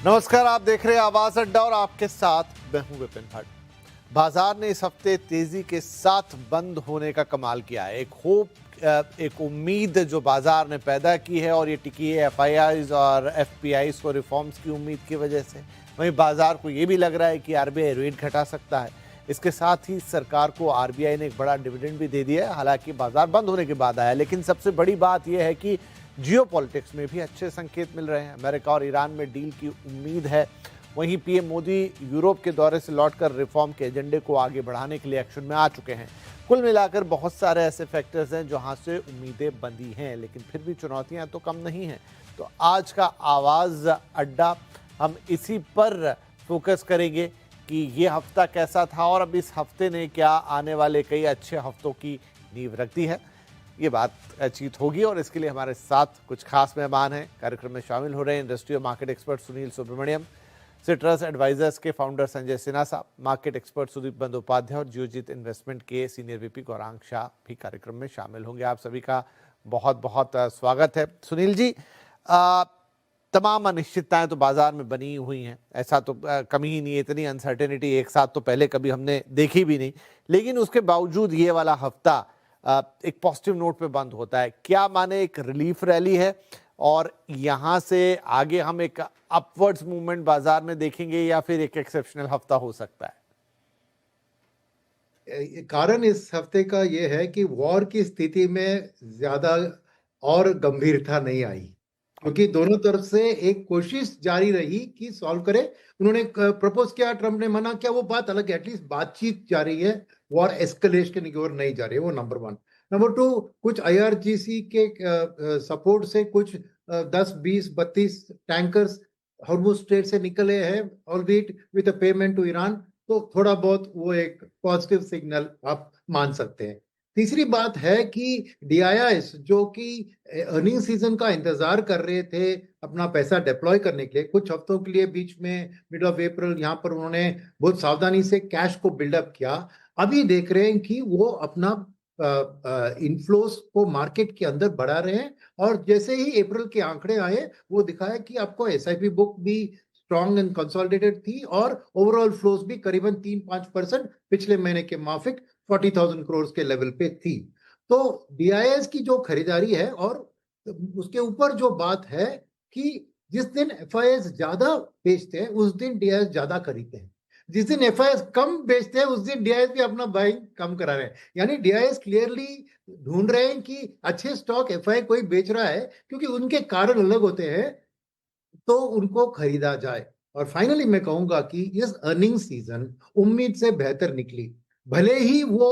नमस्कार, आप देख रहे हैं आवाज अड्डा और आपके साथ मैं हूं विपिन भट्ट। बाजार ने इस हफ्ते तेजी के साथ बंद होने का कमाल किया है। एक उम्मीद जो बाजार ने पैदा की है और ये टिकी है एफआईआईज और एफपीआईज को रिफॉर्म्स की उम्मीद की वजह से। वहीं बाजार को ये भी लग रहा है कि आरबीआई रेट घटा सकता है। इसके साथ ही सरकार को आरबीआई ने एक बड़ा डिविडेंड भी दे दिया है, हालांकि बाजार बंद होने के बाद आया। लेकिन सबसे बड़ी बात यह है कि जियोपॉलिटिक्स में भी अच्छे संकेत मिल रहे हैं। अमेरिका और ईरान में डील की उम्मीद है। वहीं पीएम मोदी यूरोप के दौरे से लौटकर रिफॉर्म के एजेंडे को आगे बढ़ाने के लिए एक्शन में आ चुके हैं। कुल मिलाकर बहुत सारे ऐसे फैक्टर्स हैं जहां से उम्मीदें बंधी हैं, लेकिन फिर भी चुनौतियां तो कम नहीं हैं। तो आज का आवाज अड्डा हम इसी पर फोकस करेंगे कि ये हफ्ता कैसा था और अब इस हफ्ते ने क्या आने वाले कई अच्छे हफ्तों की नींव रख दी है। ये बातचीत होगी और इसके लिए हमारे साथ कुछ खास मेहमान हैं। कार्यक्रम में शामिल हो रहे हैं इंडस्ट्री और market expert Sunil Subramaniam, citrus advisors के फाउंडर संजय सिन्हा साहब, मार्केट एक्सपर्ट सुदीप बंदोपाध्याय और जियोजीत इन्वेस्टमेंट के सीनियर वीपी गौरांग शाह भी कार्यक्रम में शामिल होंगे। आप सभी का बहुत बहुत स्वागत है। सुनील जी, तमाम अनिश्चितताएं तो बाजार में बनी हुई हैं, ऐसा तो कमी ही नहीं है। इतनी अनसर्टेनिटी एक साथ तो पहले कभी हमने देखी भी नहीं, लेकिन उसके बावजूद ये वाला हफ्ता एक पॉजिटिव नोट पे बंद होता है। क्या माने एक रिलीफ रैली है और यहां से आगे हम एक अपवर्ड्स मूवमेंट बाजार में देखेंगे या फिर एक एक्सेप्शनल हफ्ता हो सकता है? कारण इस हफ्ते का यह है कि वॉर की स्थिति में ज्यादा और गंभीरता नहीं आई, क्योंकि दोनों तरफ से एक कोशिश जारी रही कि सॉल्व करे। उन्होंने प्रपोज किया, ट्रम्प ने मना किया, वो बात अलग है। एटलीस्ट बातचीत जारी है, वॉर एस्केलेशन की ओर नहीं जा रही है। वो नंबर वन। नंबर टू, कुछ आईआरजीसी के सपोर्ट से कुछ 10, 20, 32 टैंकर्स हॉर्मुज स्ट्रेट से निकले हैं, albeit with a payment to Iran. तो थोड़ा बहुत वो एक पॉजिटिव सिग्नल आप मान सकते हैं। तीसरी बात है कि डीआईआईस जो कि अर्निंग सीजन का इंतजार कर रहे थे अपना पैसा डिप्लॉय करने के लिए, कुछ हफ्तों के लिए बीच में मिड ऑफ अप्रैल यहाँ पर उन्होंने बहुत सावधानी से कैश को बिल्डअप किया। अभी देख रहे हैं कि वो अपना इनफ्लोस को मार्केट के अंदर बढ़ा रहे हैं। और जैसे ही अप्रैल के आंकड़े आए, वो दिखाया कि आपको एसआईपी बुक भी स्ट्रॉन्ग एंड कंसोलिडेटेड थी और ओवरऑल फ्लोस भी करीबन 3-5% पिछले महीने के माफिक 40,000 करोड़ के लेवल पे थी। तो डीआईएस की जो खरीदारी है, और उसके ऊपर जो बात है कि जिस दिन एफआईएस ज्यादा बेचते हैं उस दिन डीआईएस ज्यादा खरीदते हैं, जिस दिन एफआईएस कम बेचते हैं उस दिन डीआईएस भी अपना बाइंग कम करा रहे हैं। यानी डीआईएस क्लियरली ढूंढ रहे हैं कि अच्छे स्टॉक एफआई कोई बेच रहा है, क्योंकि उनके कारण अलग होते हैं, तो उनको खरीदा जाए। और फाइनली मैं कहूंगा कि इस अर्निंग सीजन उम्मीद से बेहतर निकली। भले ही वो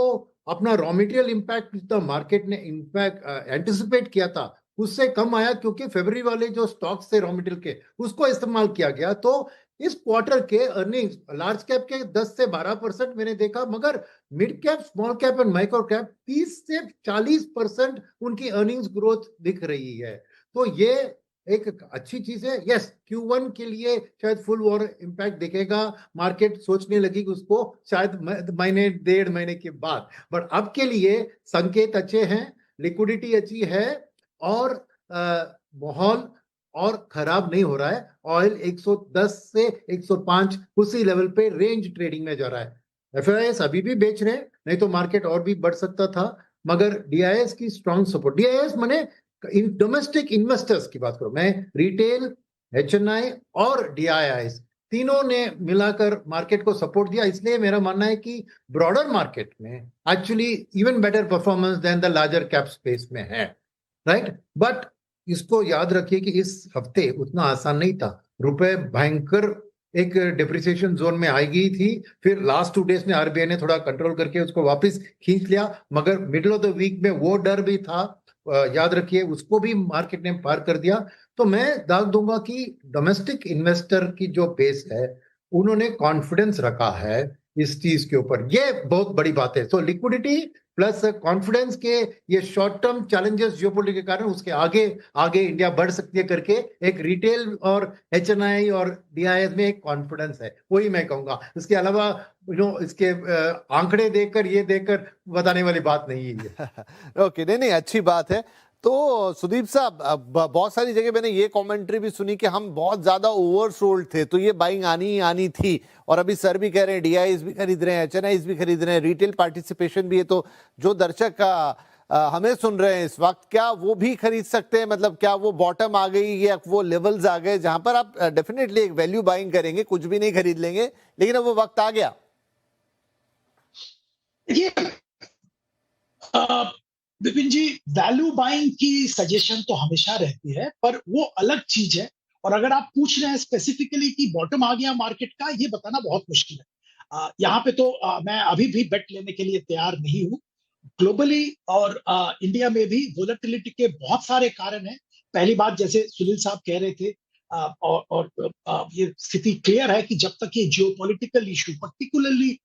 अपना रॉ मटेरियल इंपैक्ट जितना मार्केट ने इंपैक्ट एंटिसिपेट किया था उससे कम आया, क्योंकि फरवरी वाले जो स्टॉक्स थे रॉ मटेरियल के उसको इस्तेमाल किया गया। तो इस क्वार्टर के अर्निंग्स लार्ज कैप के 10 से 12% मैंने देखा, मगर mid cap, small cap and micro cap 30 से 40% उनकी अर्निंग्स ग्रोथ दिख रही है। तो ये एक अच्छी चीज है। यस, Q1 के लिए शायद फुल वॉर इंपैक्ट दिखेगा, मार्केट सोचने लगी उसको शायद महीने 1.5 महीने के बाद। बट अब के लिए संकेत अच्छे हैं, लिक्विडिटी अच्छी है और माहौल और खराब नहीं हो रहा है। ऑयल 110 से 105 उसी लेवल पे रेंज ट्रेडिंग में जा रहा है। एफआईएस अभी भी बेच रहे हैं, नहीं तो मार्केट और भी बढ़ सकता था, मगर डीआईएस की स्ट्रॉन्ग सपोर्ट। डीआईएस माने इन डोमेस्टिक इन्वेस्टर्स की बात करो, मैं रिटेल, एचएनआई और डीआईआईस तीनों ने मिलाकर मार्केट को सपोर्ट दिया। इसलिए मेरा मानना है कि ब्रॉडर मार्केट में actually even better performance than the larger cap space में है, राइट। बट इसको याद रखिए कि इस हफ्ते उतना आसान नहीं था। रुपए भयंकर एक डिप्रिसिएशन जोन में आई गई थी, फिर लास्ट 2 डेज में आरबीआई ने थोड़ा कंट्रोल करके उसको वापस खींच लिया, मगर मिडिल ऑफ द वीक में वो डर भी था, याद रखिए, उसको भी मार्केट ने पार कर दिया। तो मैं दाग दूंगा कि डोमेस्टिक इन्वेस्टर की जो बेस है उन्होंने कॉन्फिडेंस रखा है इस चीज के ऊपर, ये बहुत बड़ी बात है। तो लिक्विडिटी प्लस कॉन्फिडेंस के ये शॉर्ट टर्म चैलेंजेस जियोपॉलिटिक्स के कारण उसके आगे आगे इंडिया बढ़ सकती है करके एक रिटेल और एचएनआई और डीआईएस में एक कॉन्फिडेंस है, वही मैं कहूंगा। इसके अलावा इसके आंकड़े देखकर ये देखकर बताने वाली बात नहीं है। ओके, नहीं नहीं, अच्छी बात है। तो सुदीप साहब, बहुत सारी जगह मैंने ये कमेंट्री भी सुनी कि हम बहुत ज्यादा ओवरसोल्ड थे, तो ये बाइंग आनी ही आनी थी। और अभी सर भी कह रहे हैं डीआईएस भी खरीद रहे हैं, एचएनआईस भी खरीद रहे हैं, रिटेल पार्टिसिपेशन भी है। तो जो दर्शक हमें सुन रहे हैं इस वक्त, क्या वो भी खरीद सकते हैं? मतलब क्या वो बॉटम आ गई या वो लेवल्स आ गए जहां पर आप डेफिनेटली एक वैल्यू बाइंग करेंगे, कुछ भी नहीं खरीद लेंगे, लेकिन अब वो वक्त आ गया? देखिए विपिन जी, वैल्यू बाइंग की सजेशन तो हमेशा रहती है, पर वो अलग चीज है। और अगर आप पूछ रहे हैं स्पेसिफिकली कि बॉटम आ गया मार्केट का, ये बताना बहुत मुश्किल है। यहाँ पे तो मैं अभी भी बेट लेने के लिए तैयार नहीं हूँ। ग्लोबली और इंडिया में भी वोलेटिलिटी के बहुत सारे कारण हैं। पहली बात, जैसे सुनील साहब कह रहे थे, ये स्थिति क्लियर है कि जब तक ये जियोपॉलिटिकल इशू, पर्टिकुलरली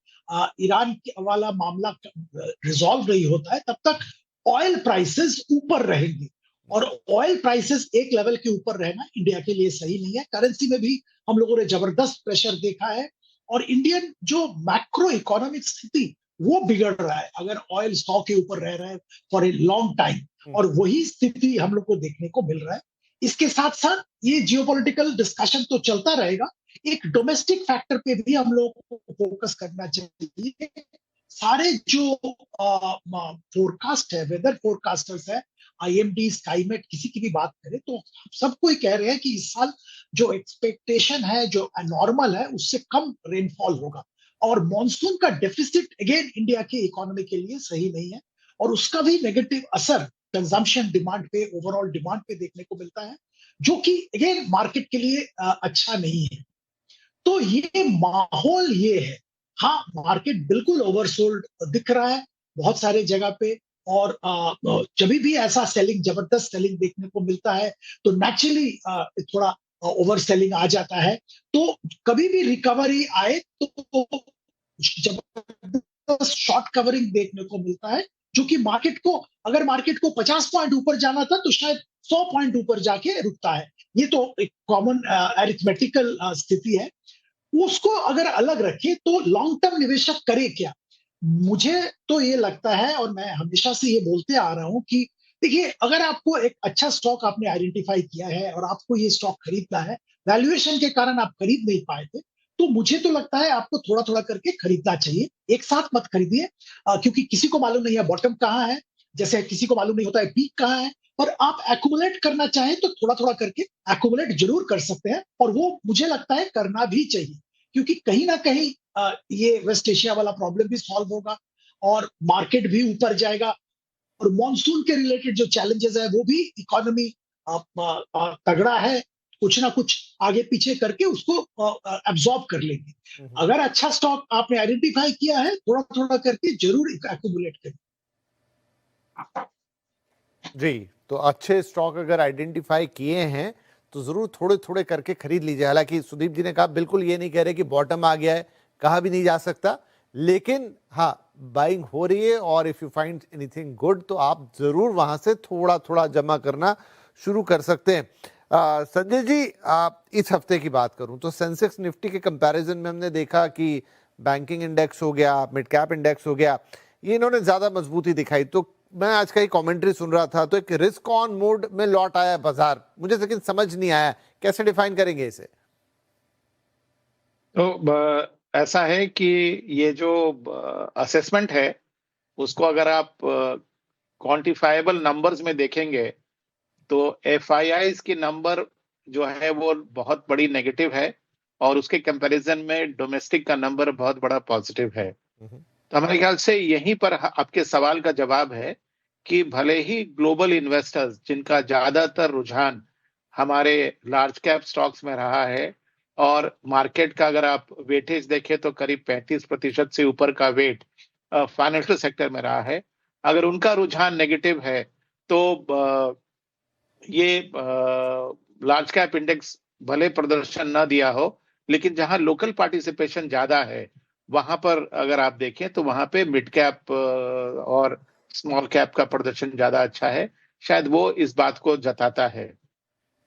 ईरान वाला मामला रिजॉल्व नहीं होता है, तब तक ऑयल प्राइसेस ऊपर रहेंगे। और ऑयल प्राइसेस एक लेवल के ऊपर रहना इंडिया के लिए सही नहीं है। करेंसी में भी हम लोगों ने जबरदस्त प्रेशर देखा है, और इंडियन जो मैक्रो इकोनॉमिक स्थिति वो बिगड़ रहा है अगर ऑयल 100 के ऊपर रह रहा है फॉर ए लॉन्ग टाइम। और वही स्थिति हम लोग को देखने को मिल रहा है। इसके साथ साथ ये जियोपॉलिटिकल डिस्कशन तो चलता रहेगा, एक डोमेस्टिक फैक्टर पे भी हम लोग को फोकस करना चाहिए। सारे जो फोरकास्ट है, वेदर फोरकास्टर्स है, आईएमडी, स्काईमेट, किसी की भी बात करें तो सब कोई कह रहे हैं कि इस साल जो एक्सपेक्टेशन है, जो नॉर्मल है, उससे कम रेनफॉल होगा। और मॉनसून का डेफिसिट अगेन इंडिया की इकोनॉमी के लिए सही नहीं है, और उसका भी नेगेटिव असर कंजम्पशन डिमांड पे, ओवरऑल डिमांड पे देखने को मिलता है, जो कि अगेन मार्केट के लिए अच्छा नहीं है। तो ये माहौल ये है। हाँ, मार्केट बिल्कुल ओवरसोल्ड दिख रहा है बहुत सारे जगह पे। और जब भी ऐसा सेलिंग, जबरदस्त सेलिंग देखने को मिलता है, तो नेचुरली थोड़ा ओवर सेलिंग आ जाता है। तो कभी भी रिकवरी आए तो जबरदस्त शॉर्ट कवरिंग देखने को मिलता है, जो कि मार्केट को, अगर मार्केट को 50 पॉइंट ऊपर जाना था तो शायद 100 पॉइंट ऊपर जाके रुकता है। ये तो एक कॉमन अरिथमेटिकल स्थिति है। उसको अगर अलग रखें तो लॉन्ग टर्म निवेशक करे क्या? मुझे तो ये लगता है, और मैं हमेशा से ये बोलते आ रहा हूं कि देखिए, अगर आपको एक अच्छा स्टॉक आपने आइडेंटिफाई किया है और आपको ये स्टॉक खरीदना है, वैल्यूएशन के कारण आप खरीद नहीं पाए थे, तो मुझे तो लगता है आपको थोड़ा थोड़ा करके खरीदना चाहिए। एक साथ मत खरीदिए, क्योंकि किसी को मालूम नहीं है बॉटम कहाँ है, जैसे किसी को मालूम नहीं होता है पीक कहाँ है। और आप एक्यूमुलेट करना चाहें तो थोड़ा थोड़ा करके एक्यूमुलेट जरूर कर सकते हैं, और वो मुझे लगता है करना भी चाहिए, क्योंकि कहीं ना कहीं ये वेस्ट एशिया वाला प्रॉब्लम भी सॉल्व होगा और मार्केट भी ऊपर जाएगा। और मॉनसून के रिलेटेड जो चैलेंजेस है, वो भी इकोनॉमी तगड़ा है, कुछ ना कुछ आगे पीछे करके उसको एब्जॉर्ब कर लेंगे। अगर अच्छा स्टॉक आपने आइडेंटिफाई किया है, थोड़ा थोड़ा करके जरूर एक्यूमुलेट करें। जी, तो अच्छे स्टॉक अगर आइडेंटिफाई किए हैं तो जरूर थोड़े थोड़े करके खरीद लीजिए। हालांकि सुदीप जी ने कहा, बिल्कुल ये नहीं कह रहे कि बॉटम आ गया है, कहा भी नहीं जा सकता, लेकिन हाँ, बाइंग हो रही है। और if you find anything good तो आप जरूर वहां से थोड़ा थोड़ा जमा करना शुरू कर सकते हैं। संजय जी, आप इस हफ्ते की बात करूं तो सेंसेक्स निफ्टी के कंपैरिजन में हमने देखा कि बैंकिंग इंडेक्स हो गया, मिड कैप इंडेक्स हो गया, ये इन्होंने ज्यादा मजबूती दिखाई। तो मैं आज का ही कमेंट्री सुन रहा था, तो एक रिस्क ऑन मोड में लौट आया बाजार, मुझे लेकिन समझ नहीं आया कैसे डिफाइन करेंगे इसे। तो ऐसा है कि ये जो असेसमेंट है, उसको अगर आप क्वांटिफाइबल नंबर्स में देखेंगे तो एफआईआईज की नंबर जो है वो बहुत बड़ी नेगेटिव है, और उसके कंपैरिजन में डोमेस्टिक का नंबर बहुत बड़ा पॉजिटिव है। तो हमारे ख्याल से यहीं पर आपके सवाल का जवाब है कि भले ही ग्लोबल इन्वेस्टर्स, जिनका ज्यादातर रुझान हमारे लार्ज कैप स्टॉक्स में रहा है, और मार्केट का अगर आप वेटेज देखें तो करीब 35% से ऊपर का वेट फाइनेंशियल सेक्टर में रहा है, अगर उनका रुझान नेगेटिव है तो ये लार्ज कैप इंडेक्स भले प्रदर्शन न दिया हो, लेकिन जहां लोकल पार्टिसिपेशन ज्यादा है, वहां पर अगर आप देखें तो वहां पे मिड कैप और स्मॉल कैप का प्रदर्शन ज्यादा अच्छा है। शायद वो इस बात को जताता है।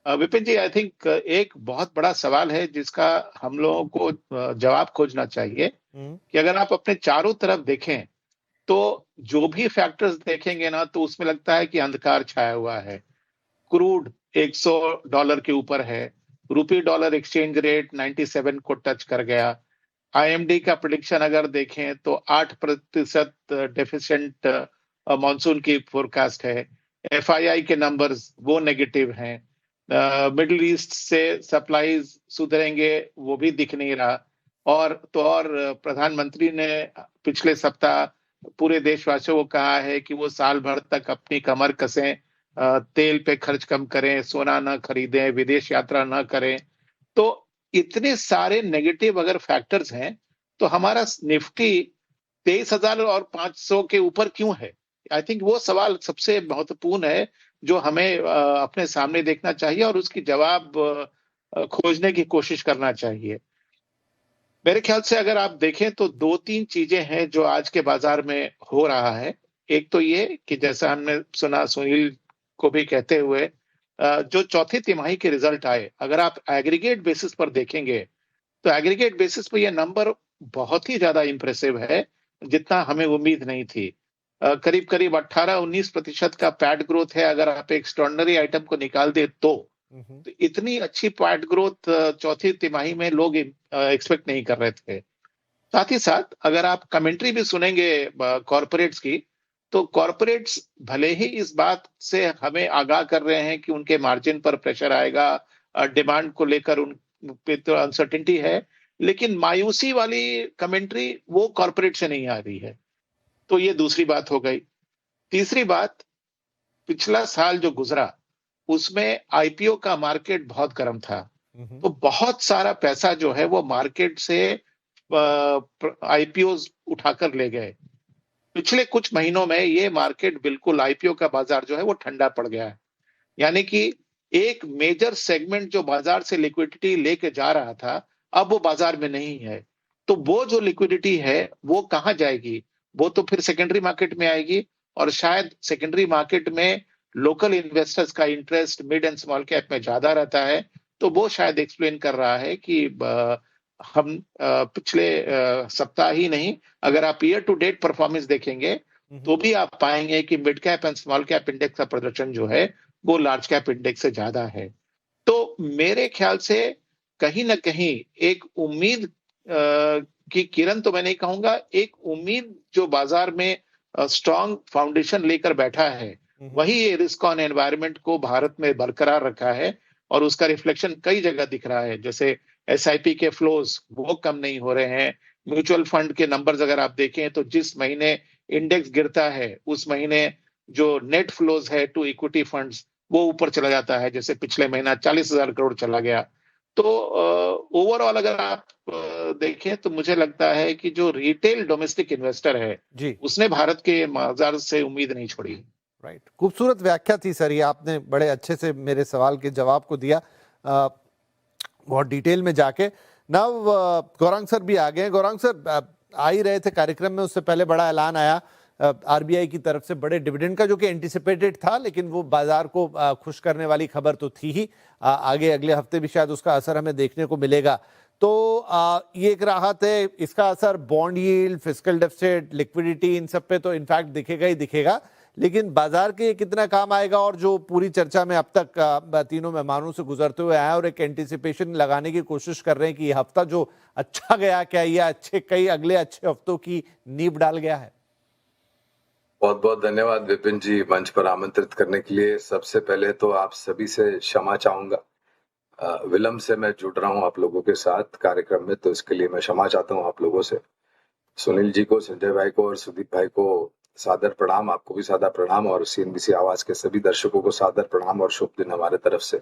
विपिन जी, आई थिंक एक बहुत बड़ा सवाल है जिसका हम लोगों को जवाब खोजना चाहिए कि अगर आप अपने चारों तरफ देखें तो जो भी फैक्टर्स देखेंगे ना, तो उसमें लगता है कि अंधकार छाया हुआ है। क्रूड $100 के ऊपर है, रुपी डॉलर एक्सचेंज रेट 97 को टच कर गया। आईएमडी का प्रेडिक्शन अगर देखें तो 8% डेफिशिएंट मॉनसून की फोरकास्ट है। एफआईआई के नंबर्स वो नेगेटिव हैं। मिडिल ईस्ट से सप्लाईज सुधरेंगे वो भी दिख नहीं रहा। और प्रधानमंत्री ने पिछले सप्ताह पूरे देशवासियों को कहा है कि वो साल भर तक अपनी कमर कसें, तेल पे खर्च कम करें, सोना न खरीदें, विदेश यात्रा न करें। तो इतने सारे नेगेटिव अगर फैक्टर्स हैं, तो हमारा निफ्टी 23,500 के ऊपर क्यों है? आई थिंक वो सवाल सबसे महत्वपूर्ण है, जो हमें अपने सामने देखना चाहिए और उसकी जवाब खोजने की कोशिश करना चाहिए। मेरे ख्याल से अगर आप देखें तो 2-3 चीजें हैं जो आज के बाजार में हो रहा है। एक तो ये कि जैसा हमने सुना सुनील को भी कहते हुए, जो चौथी तिमाही के रिजल्ट आए, अगर आप एग्रीगेट बेसिस पर देखेंगे, तो एग्रीगेट बेसिस पे ये नंबर बहुत ही ज्यादा इंप्रेसिव है, जितना हमें उम्मीद नहीं थी। करीब-करीब 18-19% का पैट ग्रोथ है, अगर आप एक्स्ट्राऑर्डिनरी आइटम को निकाल दे तो इतनी अच्छी पैट ग्रोथ चौथी तिमाही में लोग एक्सपेक्ट नहीं कर रहे थे। साथ ही साथ अगर आप कमेंट्री भी सुनेंगे कॉर्पोरेट्स की, तो कॉर्पोरेट्स भले ही इस बात से हमें आगाह कर रहे हैं कि उनके मार्जिन पर प्रेशर आएगा, डिमांड को लेकर उन पे तो अनसर्टेनिटी है, लेकिन मायूसी वाली कमेंट्री वो कॉर्पोरेट से नहीं आ रही है। तो ये दूसरी बात हो गई। तीसरी बात, पिछला साल जो गुजरा उसमें आईपीओ का मार्केट बहुत गर्म था, तो बहुत सारा पैसा जो है वो मार्केट से आईपीओ उठाकर ले गए। पिछले कुछ महीनों में ये मार्केट बिल्कुल आईपीओ का बाजार जो है वो ठंडा पड़ गया है। यानी कि एक मेजर सेगमेंट जो बाजार से लिक्विडिटी लेके जा रहा था, अब वो बाजार में नहीं है। तो वो जो लिक्विडिटी है वो कहाँ जाएगी? वो तो फिर सेकेंडरी मार्केट में आएगी, और शायद सेकेंडरी मार्केट में लोकल इन्वेस्टर्स का interest mid and small cap में ज्यादा रहता है। तो वो शायद एक्सप्लेन कर रहा है कि हम पिछले सप्ताह ही नहीं, अगर आप ईयर टू डेट परफॉर्मेंस देखेंगे तो भी आप पाएंगे कि mid cap and small cap index का प्रदर्शन जो है वो लार्ज कैप इंडेक्स से ज्यादा है। तो मेरे ख्याल से कहीं ना कहीं एक उम्मीद की किरण तो मैं नहीं कहूंगा, एक उम्मीद जो बाजार में स्ट्रॉन्ग फाउंडेशन लेकर बैठा है, वही ये रिस्क ऑन एनवायरनमेंट को भारत में बरकरार रखा है, और उसका रिफ्लेक्शन कई जगह दिख रहा है। जैसे एसआईपी के फ्लोज वो कम नहीं हो रहे हैं। म्यूचुअल फंड के नंबर्स अगर आप देखें तो जिस महीने इंडेक्स गिरता है उस महीने जो नेट फ्लोज है टू इक्विटी फंड्स वो ऊपर चला जाता है। जैसे पिछले महीना 40,000 करोड़ चला गया। तो ओवरऑल अगर आप देखें तो मुझे लगता है कि जो रिटेल डोमेस्टिक इन्वेस्टर है जी, उसने भारत के बाजार से उम्मीद नहीं छोड़ी। राइट, खूबसूरत व्याख्या थी सर, ये आपने बड़े अच्छे से मेरे सवाल के जवाब को दिया, बहुत डिटेल में जाके। नव गौरांग सर भी आ गए। गौरांग सर आ ही रहे थे कार्यक्रम में, उससे पहले बड़ा ऐलान आया आरबीआई की तरफ से बड़े डिविडेंड का, जो कि एंटिसिपेटेड था, लेकिन वो बाजार को खुश करने वाली खबर तो थी ही। आगे अगले हफ्ते भी शायद उसका असर हमें देखने को मिलेगा। तो ये एक राहत है, इसका असर bond yield, fiscal deficit, liquidity, इन सब पे तो इनफैक्ट दिखेगा ही दिखेगा, लेकिन बाजार के कितना काम आएगा? और जो पूरी चर्चा में अब तक तीनों मेहमानों से गुजरते हुए आए और एक एंटिसिपेशन लगाने की कोशिश कर रहे हैं कि ये हफ्ता जो अच्छा गया, क्या ये कई अगले अच्छे हफ्तों की नींव डाल गया है? बहुत बहुत धन्यवाद विपिन जी, मंच पर आमंत्रित करने के लिए। सबसे पहले तो आप सभी से क्षमा चाहूंगा, विलंब से मैं जुड़ रहा हूं आप लोगों के साथ कार्यक्रम में, तो इसके लिए मैं क्षमा चाहता हूं आप लोगों से। सुनील जी को, संजय भाई को और सुदीप भाई को सादर प्रणाम, आपको भी सादर प्रणाम, और सीएनबीसी आवाज के सभी दर्शकों को सादर प्रणाम और शुभ दिन हमारे तरफ से।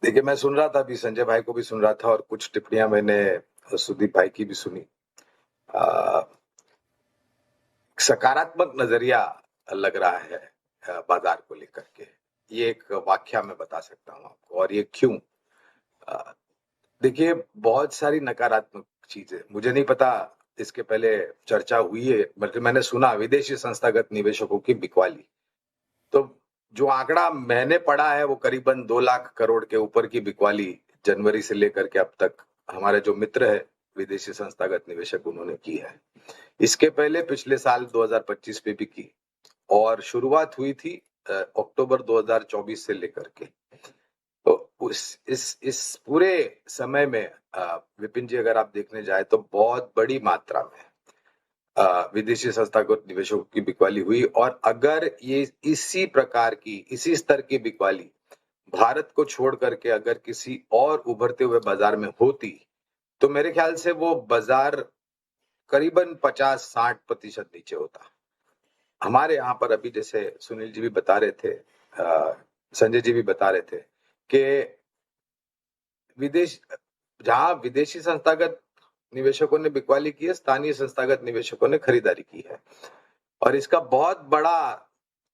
देखिए, मैं सुन रहा था अभी, संजय भाई को भी सुन रहा था, और कुछ टिप्पणियां मैंने सुदीप भाई की भी सुनी। सकारात्मक नजरिया लग रहा है बाजार को लेकर के, ये एक व्याख्या मैं बता सकता हूं आपको, और ये क्यों। देखिए, बहुत सारी नकारात्मक चीजें, मुझे नहीं पता इसके पहले चर्चा हुई है, बल्कि मैंने सुना विदेशी संस्थागत निवेशकों की बिकवाली। तो जो आंकड़ा मैंने पढ़ा है वो करीबन 2 लाख करोड़ के ऊपर की बिकवाली जनवरी से लेकर के अब तक हमारे जो मित्र है विदेशी संस्थागत निवेशक उन्होंने की है। इसके पहले पिछले साल 2025 में भी की और शुरुआत हुई थी अक्टूबर 2024 से लेकर के। तो इस पूरे समय में विपिन जी अगर आप देखने जाए तो बहुत बड़ी मात्रा में विदेशी संस्थागत निवेशकों की बिकवाली हुई और अगर ये इसी स्तर की बिकवाली भारत को छोड़ करके अगर किसी और उभरते हुए बाजार में होती तो मेरे ख्याल से वो बाजार करीबन 50-60% नीचे होता। हमारे यहाँ पर अभी जैसे सुनील जी भी बता रहे थे, संजय जी भी बता रहे थे कि जहां विदेशी संस्थागत निवेशकों ने बिकवाली की है, स्थानीय संस्थागत निवेशकों ने खरीदारी की है और इसका बहुत बड़ा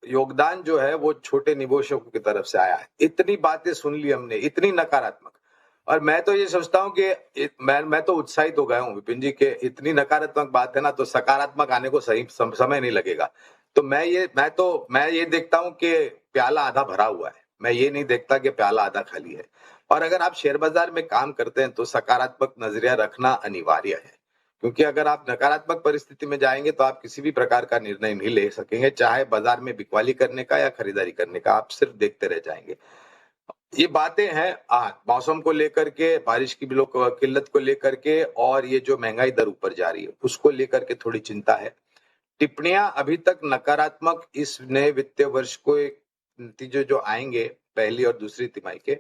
योगदान जो है वो छोटे निवेशकों की तरफ से आया है। इतनी बातें सुन ली हमने, इतनी नकारात्मक, और मैं तो ये सोचता हूँ कि मैं तो उत्साहित हो गया हूँ विपिन जी के इतनी नकारात्मक बात है ना, तो सकारात्मक आने को सही समय नहीं लगेगा। तो मैं ये देखता हूँ कि प्याला आधा भरा हुआ है, मैं ये नहीं देखता कि प्याला आधा खाली है। और अगर आप शेयर बाजार में काम करते हैं तो सकारात्मक नजरिया रखना अनिवार्य है, क्योंकि अगर आप नकारात्मक परिस्थिति में जाएंगे तो आप किसी भी प्रकार का निर्णय नहीं ले सकेंगे, चाहे बाजार में बिकवाली करने का या खरीदारी करने का, आप सिर्फ देखते रह जाएंगे। ये बातें हैं मौसम को लेकर के, बारिश की किल्लत को लेकर के, और ये जो महंगाई दर ऊपर जा रही है उसको लेकर के थोड़ी चिंता है। टिप्पणियां अभी तक नकारात्मक इस नए वित्तीय वर्ष को नतीजे जो आएंगे पहली और दूसरी तिमाही के,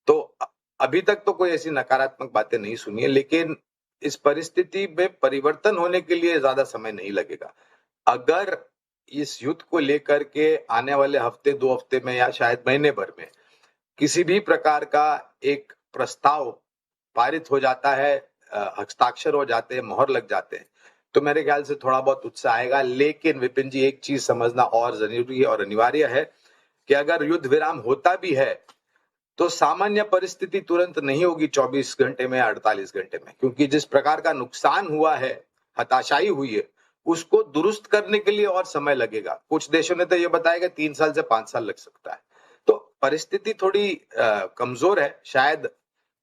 तो अभी तक तो कोई ऐसी नकारात्मक बातें नहीं सुनी है, लेकिन इस परिस्थिति में परिवर्तन होने के लिए ज्यादा समय नहीं लगेगा। अगर इस युद्ध को लेकर के आने वाले हफ्ते 2 हफ्ते में या शायद महीने भर में किसी भी प्रकार का एक प्रस्ताव पारित हो जाता है, हस्ताक्षर हो जाते हैं, मोहर लग जाते हैं, तो मेरे ख्याल से थोड़ा बहुत उत्साह आएगा। लेकिन विपिन जी एक चीज समझना और जरूरी है और अनिवार्य है कि अगर युद्ध विराम होता भी है तो सामान्य परिस्थिति तुरंत नहीं होगी 24 घंटे में या 48 घंटे में, क्योंकि जिस प्रकार का नुकसान हुआ है, हताशाई हुई है, उसको दुरुस्त करने के लिए और समय लगेगा। कुछ देशों ने तो ये बताया कि 3 साल से 5 साल लग सकता है। तो परिस्थिति थोड़ी कमजोर है। शायद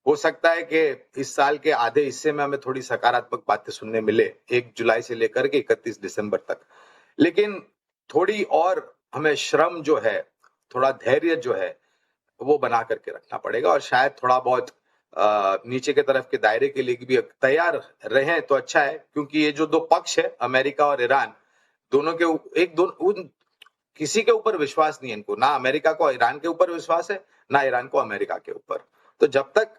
हो सकता है कि इस साल के आधे हिस्से में हमें थोड़ी सकारात्मक बातें सुनने मिले 1 जुलाई से लेकर के 31 दिसंबर तक, लेकिन थोड़ी और हमें श्रम जो है, थोड़ा धैर्य जो है वो बना करके रखना पड़ेगा और शायद थोड़ा बहुत नीचे के तरफ के दायरे के लिए भी तैयार रहें तो अच्छा है, क्योंकि ये जो 2 पक्ष है, अमेरिका और ईरान, दोनों के किसी के ऊपर विश्वास नहीं है इनको, ना अमेरिका को ईरान के ऊपर विश्वास है, ना ईरान को अमेरिका के ऊपर। तो जब तक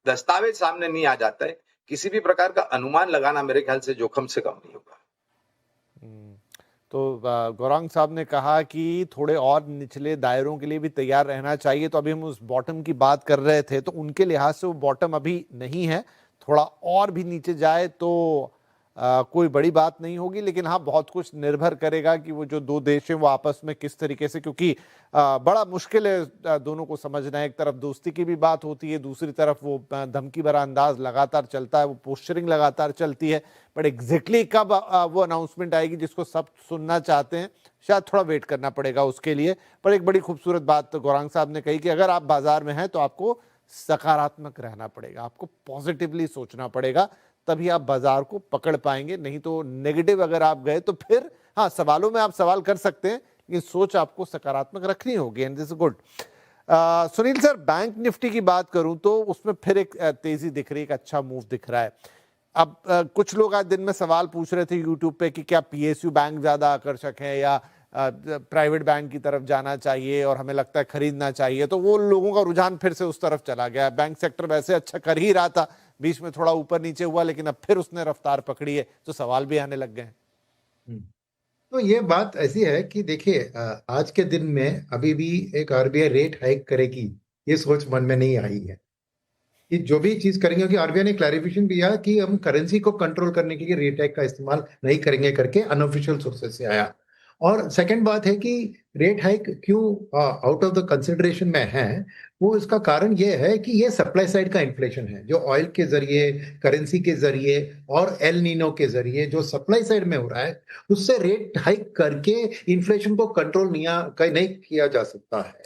दस्तावेज सामने नहीं आ जाता है, किसी भी प्रकार का अनुमान लगाना मेरे ख्याल से जोखिम से कम नहीं होगा। तो गौरांग साहब ने कहा कि थोड़े और निचले दायरों के लिए भी तैयार रहना चाहिए। तो अभी हम उस बॉटम की बात कर रहे थे, तो उनके लिहाज से वो बॉटम अभी नहीं है, थोड़ा और भी नीचे जाए तो कोई बड़ी बात नहीं होगी। लेकिन हाँ, बहुत कुछ निर्भर करेगा कि वो जो 2 देश हैं वो आपस में किस तरीके से, क्योंकि बड़ा मुश्किल है दोनों को समझना। एक तरफ दोस्ती की भी बात होती है, दूसरी तरफ वो धमकी भरा अंदाज लगातार चलता है, वो पोस्चरिंग लगातार चलती है। बट एग्जैक्टली कब वो अनाउंसमेंट आएगी जिसको सब सुनना चाहते हैं, शायद थोड़ा वेट करना पड़ेगा उसके लिए। पर एक बड़ी खूबसूरत बात तो गौरांग साहब ने कही कि अगर आप बाजार में हैं तो आपको सकारात्मक रहना पड़ेगा, आपको पॉजिटिवली सोचना पड़ेगा, तभी आप बाजार को पकड़ पाएंगे। नहीं तो नेगेटिव अगर आप गए तो फिर हाँ, सवालों में आप सवाल कर सकते हैं, लेकिन सोच आपको सकारात्मक रखनी होगी, and this is good. Sunil sir, bank Nifty की बात करूं तो उसमें फिर एक तेजी दिख रही है, एक अच्छा मूव दिख रहा है। अब कुछ लोग आज दिन में सवाल पूछ रहे थे यूट्यूब पे कि क्या पीएसयू बैंक ज्यादा आकर्षक है या प्राइवेट बैंक की तरफ जाना चाहिए और हमें लगता है खरीदना चाहिए। तो वो लोगों का रुझान फिर से उस तरफ चला गया। बैंक सेक्टर वैसे अच्छा कर ही रहा था, बीच में थोड़ा ऊपर नीचे हुआ, लेकिन अब फिर उसने रफ्तार पकड़ी है, तो सवाल भी आने लग गए हैं। तो ये बात ऐसी है कि देखिए, आज के दिन में अभी भी एक आरबीआई रेट हाइक करेगी, ये सोच मन में नहीं आई है कि जो भी चीज करेंगे, क्योंकि आरबीआई ने क्लैरिफिकेशन दिया कि हम करेंसी को कंट्रोल करने के लिए रेट हाइक का इस्तेमाल नहीं करेंगे करके अनऑफिशियल सोर्सेज से आया। और सेकंड बात है कि रेट हाइक क्यों आउट ऑफ द कंसिडरेशन में है, वो इसका कारण ये है कि ये सप्लाई साइड का इन्फ्लेशन है, जो ऑयल के जरिए, करेंसी के जरिए और एल नीनो के जरिए जो सप्लाई साइड में हो रहा है, उससे रेट हाइक करके इन्फ्लेशन को कंट्रोल नहीं किया जा सकता है,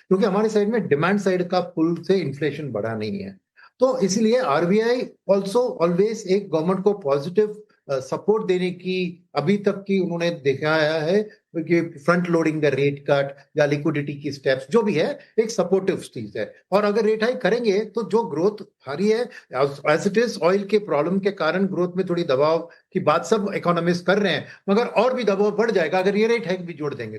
क्योंकि हमारे साइड में डिमांड साइड का पुल से इन्फ्लेशन बढ़ा नहीं है। तो इसलिए आरबीआई ऑल्सो ऑलवेज एक गवर्नमेंट को पॉजिटिव सपोर्ट देने की अभी तक की उन्होंने दिखाया है कि front loading the rate cut या लिक्विडिटी की स्टेप्स जो भी है एक सपोर्टिव चीज है। और अगर रेट हाइक करेंगे तो जो ग्रोथ आ रही है एज इट इज ऑयल के प्रॉब्लम के कारण ग्रोथ में थोड़ी दबाव की बात सब इकोनॉमिस्ट कर रहे हैं, मगर और भी दबाव बढ़ जाएगा अगर ये रेट हाइक भी जोड़ देंगे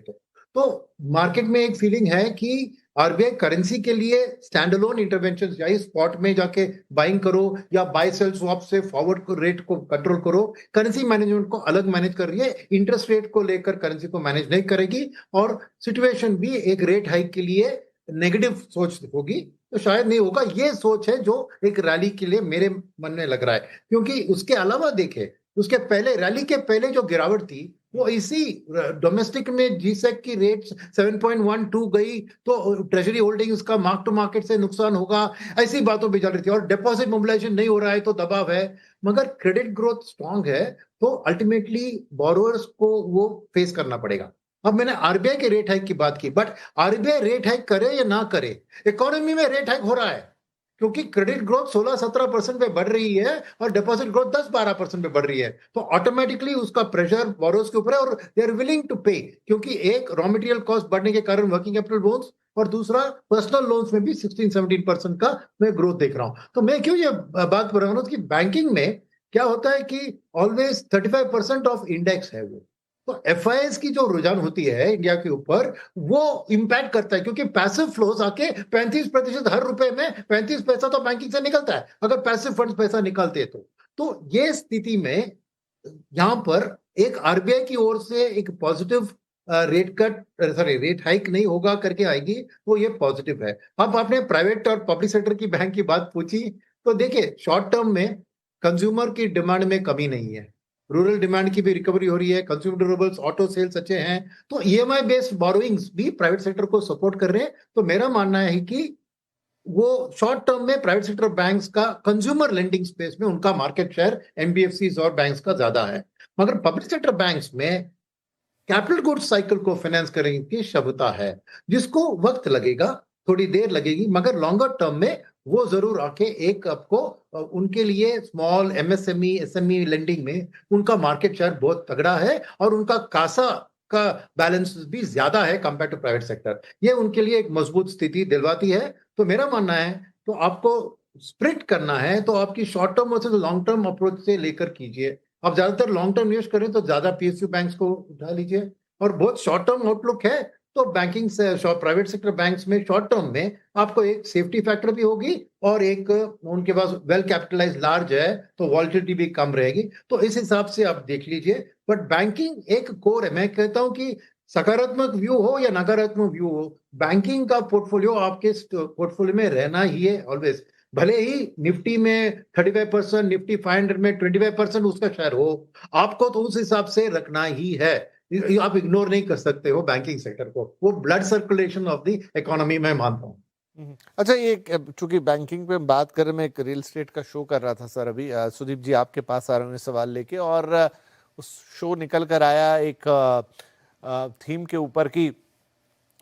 तो मार्केट में एक फीलिंग है कि आरबीआई करेंसी के लिए स्टैंड अलोन इंटरवेंशन चाहिए, स्पॉट में जाके बाइंग करो या बाय सेल स्वैप से फॉरवर्ड को रेट को कंट्रोल करो। करेंसी मैनेजमेंट को अलग मैनेज कर रही है, इंटरेस्ट रेट को लेकर करेंसी को मैनेज नहीं करेगी, और सिचुएशन भी एक रेट हाइक के लिए नेगेटिव सोच होगी तो शायद नहीं होगा। ये सोच है जो एक रैली के लिए मेरे मन में लग रहा है, क्योंकि उसके अलावा देखे उसके पहले रैली के पहले जो गिरावट थी वो इसी डोमेस्टिक में जीसेक की रेट 7.12 गई तो ट्रेजरी होल्डिंग्स का मार्क टू मार्केट से नुकसान होगा, ऐसी बातों भी चल रही थी, और डिपॉजिट मोबिलाइजेशन नहीं हो रहा है तो दबाव है। मगर क्रेडिट ग्रोथ स्ट्रांग है तो अल्टीमेटली बोरोअर्स को वो फेस करना पड़ेगा। अब मैंने आरबीआई के रेट हाइक की बात की, बट आरबीआई रेट हाइक करे या ना करे, इकोनॉमी में रेट हाइक हो रहा है क्योंकि क्रेडिट ग्रोथ 16-17% पे बढ़ रही है और डिपॉजिट ग्रोथ 10-12% पे बढ़ रही है, तो ऑटोमेटिकली उसका प्रेशर बोरोस के ऊपर है और दे आर विलिंग टू पे, क्योंकि एक रॉ मटेरियल कॉस्ट बढ़ने के कारण वर्किंग कैपिटल लोन्स और दूसरा पर्सनल लोन्स में भी 16-17% का मैं ग्रोथ देख रहा हूं। तो मैं क्यों ये बात कर रहा हूं कि बैंकिंग में क्या होता है कि ऑलवेज 35% ऑफ इंडेक्स है वो, तो एफआईएस की जो रुझान होती है इंडिया के ऊपर वो इंपैक्ट करता है, क्योंकि पैसिव फ्लोज आके 35% हर रुपए में 35 पैसा तो बैंकिंग से निकलता है अगर पैसिव फंड्स पैसा निकालते तो ये स्थिति में यहां पर एक आरबीआई की ओर से एक पॉजिटिव रेट हाइक नहीं होगा करके आएगी तो ये पॉजिटिव है। अब आपने प्राइवेट और पब्लिक सेक्टर की बैंक की बात पूछी, तो देखिए शॉर्ट टर्म में कंज्यूमर की डिमांड में कमी नहीं है, रूरल डिमांड की भी रिकवरी हो रही है, कंज्यूमर ड्यूरेबल्स ऑटो सेल्स अच्छे हैं, तो ईएमआई बेस्ड बोरोइंग्स भी प्राइवेट सेक्टर को सपोर्ट कर रहे हैं। तो मेरा मानना है कि वो शॉर्ट टर्म में प्राइवेट सेक्टर बैंक्स का कंज्यूमर लेंडिंग स्पेस में उनका मार्केट शेयर एनबीएफसीज और बैंक्स का ज्यादा है, मगर पब्लिक सेक्टर बैंक्स में कैपिटल गुड्स साइकिल को फाइनेंस करने की क्षमता है जिसको वक्त लगेगा, थोड़ी देर लगेगी, मगर लॉन्गर टर्म में वो जरूर आके एक आपको उनके लिए स्मॉल एमएसएमई एसएमई लेंडिंग में उनका मार्केट शेयर बहुत तगड़ा है और उनका कासा का बैलेंस भी ज्यादा है कंपेयर टू प्राइवेट सेक्टर, ये उनके लिए एक मजबूत स्थिति दिलवाती है। तो मेरा मानना है तो आपको स्प्लिट करना है तो आपकी short term versus long term approach से लेकर कीजिए। आप ज्यादातर लॉन्ग टर्म निवेश करें तो ज्यादा पीएसयू बैंक्स को उठा लीजिए, और बहुत शॉर्ट टर्म आउटलुक है तो बैंकिंग से प्राइवेट सेक्टर बैंक्स में शॉर्ट टर्म में आपको एक सेफ्टी फैक्टर भी होगी और एक उनके पास वेल कैपिटलाइज लार्ज है तो वॉलिटिलिटी भी कम रहेगी, तो इस हिसाब से आप देख लीजिए। बट बैंकिंग एक कोर है, मैं कहता हूं कि सकारात्मक व्यू हो या नकारात्मक व्यू हो, बैंकिंग का पोर्टफोलियो आपके पोर्टफोलियो में रहना ही है ऑलवेज, भले ही निफ्टी में 35%, निफ्टी 500 में 25% उसका शेयर हो, आपको तो उस हिसाब से रखना ही है, आप इग्नोर नहीं कर सकते हो बैंकिंग सेक्टर को, वो blood circulation of the economy में मानता हूँ। अच्छा, ये चूंकि बैंकिंग पे बात करें, मैं एक रियल एस्टेट का शो कर रहा था सर अभी, सुदीप जी आपके पास आ रहे हैं सवाल लेके, और उस शो निकल कर आया एक थीम के ऊपर कि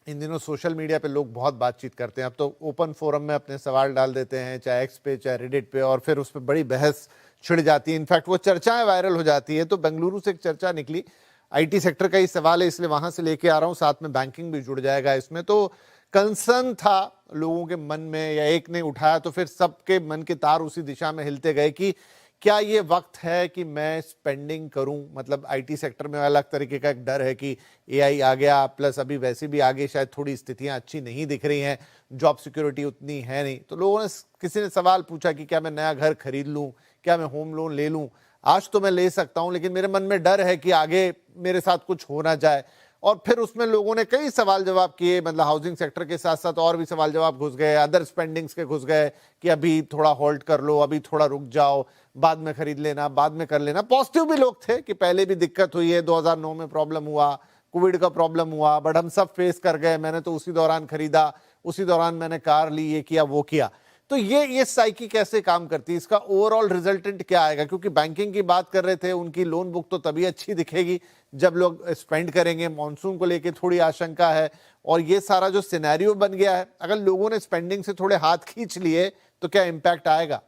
इन दिनों सोशल मीडिया पे लोग बहुत बातचीत करते हैं, अब तो ओपन फोरम में अपने सवाल डाल देते हैं, चाहे एक्स पे चाहे रेडिट पे, और फिर उस पर बड़ी बहस छिड़ जाती है, इनफैक्ट वो चर्चाएं वायरल हो जाती है। तो बेंगलुरु से एक चर्चा निकली, आईटी सेक्टर का ही सवाल है इसलिए वहां से लेके आ रहा हूं, साथ में बैंकिंग भी जुड़ जाएगा इसमें। तो कंसर्न था लोगों के मन में, या एक ने उठाया तो फिर सबके मन के तार उसी दिशा में हिलते गए कि क्या ये वक्त है कि मैं स्पेंडिंग करूं, मतलब आईटी सेक्टर में अलग तरीके का एक डर है कि एआई आ गया, प्लस अभी वैसे भी आगे शायद थोड़ी स्थितियां अच्छी नहीं दिख रही हैं, जॉब सिक्योरिटी उतनी है नहीं, तो लोगों ने, किसी ने सवाल पूछा कि क्या मैं नया घर खरीद लूं, क्या मैं होम लोन ले लूं। आज तो मैं ले सकता हूं लेकिन मेरे मन में डर है कि आगे मेरे साथ कुछ हो ना जाए, और फिर उसमें लोगों ने कई सवाल जवाब किए, मतलब हाउसिंग सेक्टर के साथ साथ और भी सवाल जवाब घुस गए, अदर स्पेंडिंग्स के घुस गए कि अभी थोड़ा होल्ड कर लो, अभी थोड़ा रुक जाओ, बाद में खरीद लेना, बाद में कर लेना। पॉजिटिव भी लोग थे कि पहले भी दिक्कत हुई है, 2009 में प्रॉब्लम हुआ, कोविड का प्रॉब्लम हुआ, बट हम सब फेस कर गए, मैंने तो उसी दौरान खरीदा, उसी दौरान मैंने कार ली, ये किया वो किया। तो ये साइकी कैसे काम करती है, इसका ओवरऑल रिजल्टेंट क्या आएगा? क्योंकि बैंकिंग की बात कर रहे थे, उनकी लोन बुक तो तभी अच्छी दिखेगी जब लोग स्पेंड करेंगे। मॉनसून को लेके थोड़ी आशंका है, और ये सारा जो सिनेरियो बन गया है, अगर लोगों ने स्पेंडिंग से थोड़े हाथ खींच लिए तो क्या इम्पैक्ट आएगा?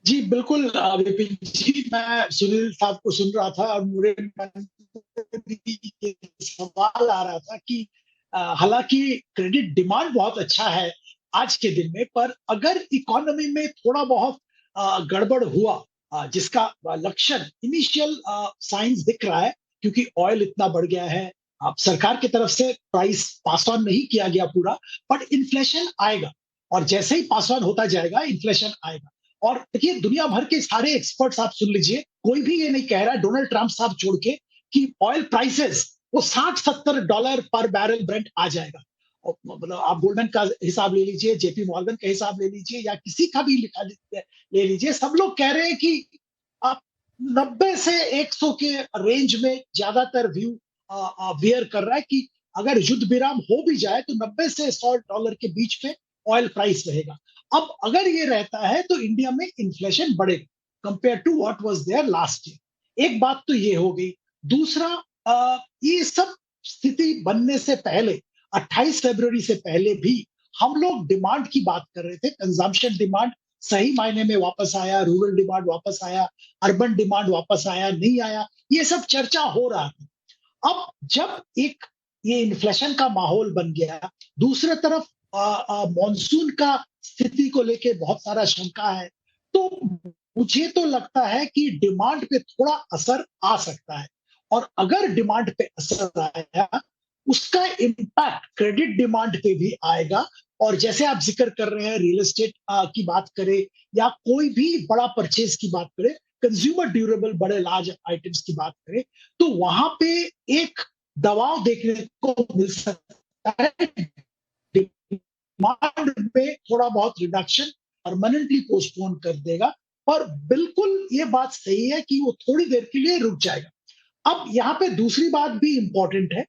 जी बिल्कुल विपिन जी, मैं सुनील साहब को सुन रहा था और मेरे मन में भी ये सवाल आ रहा था कि हालांकि क्रेडिट डिमांड बहुत अच्छा है आज के दिन में, पर अगर इकोनॉमी में थोड़ा बहुत गड़बड़ हुआ, जिसका लक्षण इनिशियल साइंस दिख रहा है, क्योंकि ऑयल इतना बढ़ गया है, अब सरकार की तरफ से प्राइस पास ऑन नहीं किया गया पूरा, बट इन्फ्लेशन आएगा, और जैसे ही पास ऑन होता जाएगा इन्फ्लेशन आएगा। और देखिए, दुनिया भर के सारे एक्सपर्ट्स आप सुन लीजिए, कोई भी ये नहीं कह रहा, डोनाल्ड ट्रंप साहब छोड़ के, कि ऑयल प्राइसेस वो $60-70 पर बैरल ब्रेंट आ जाएगा। मतलब आप गोल्डन का हिसाब ले लीजिए, जेपी मॉर्गन का हिसाब ले लीजिए, या किसी का भी ले लीजिए, सब लोग कह रहे हैं कि आप 90 से 100 के रेंज में ज्यादातर व्यू वेयर कर रहा है कि अगर युद्ध विराम हो भी जाए तो 90 से $100 के बीच में ऑयल प्राइस रहेगा। अब अगर ये रहता है तो इंडिया में इन्फ्लेशन बढ़ेगा compare to what was there last year. एक बात तो ये हो गई। दूसरा, ये सब स्थिति बनने से पहले 28 फरवरी से पहले भी हम लोग डिमांड की बात कर रहे थे। कंजम्पशन डिमांड सही मायने में वापस आया, रूरल डिमांड वापस आया, अर्बन डिमांड वापस आया, नहीं आया, ये सब चर्चा हो रहा था। अब जब एक ये इन्फ्लेशन का माहौल बन गया, दूसरी तरफ मॉनसून का स्थिति को लेके बहुत सारा शंका है, तो मुझे तो लगता है कि डिमांड पे थोड़ा असर आ सकता है। और अगर डिमांड पे असर आया, उसका इम्पैक्ट क्रेडिट डिमांड पे भी आएगा। और जैसे आप जिक्र कर रहे हैं, रियल एस्टेट की बात करें या कोई भी बड़ा परचेज की बात करें, कंज्यूमर ड्यूरेबल बड़े लार्ज आइटम्स की बात करें, तो वहां पे एक दबाव देखने को मिल सकता है। डिमांड में थोड़ा बहुत रिडक्शन परमानेंटली पोस्टपोन कर देगा, पर बिल्कुल ये बात सही है कि वो थोड़ी देर के लिए रुक जाएगा। अब यहाँ पे दूसरी बात भी इंपॉर्टेंट है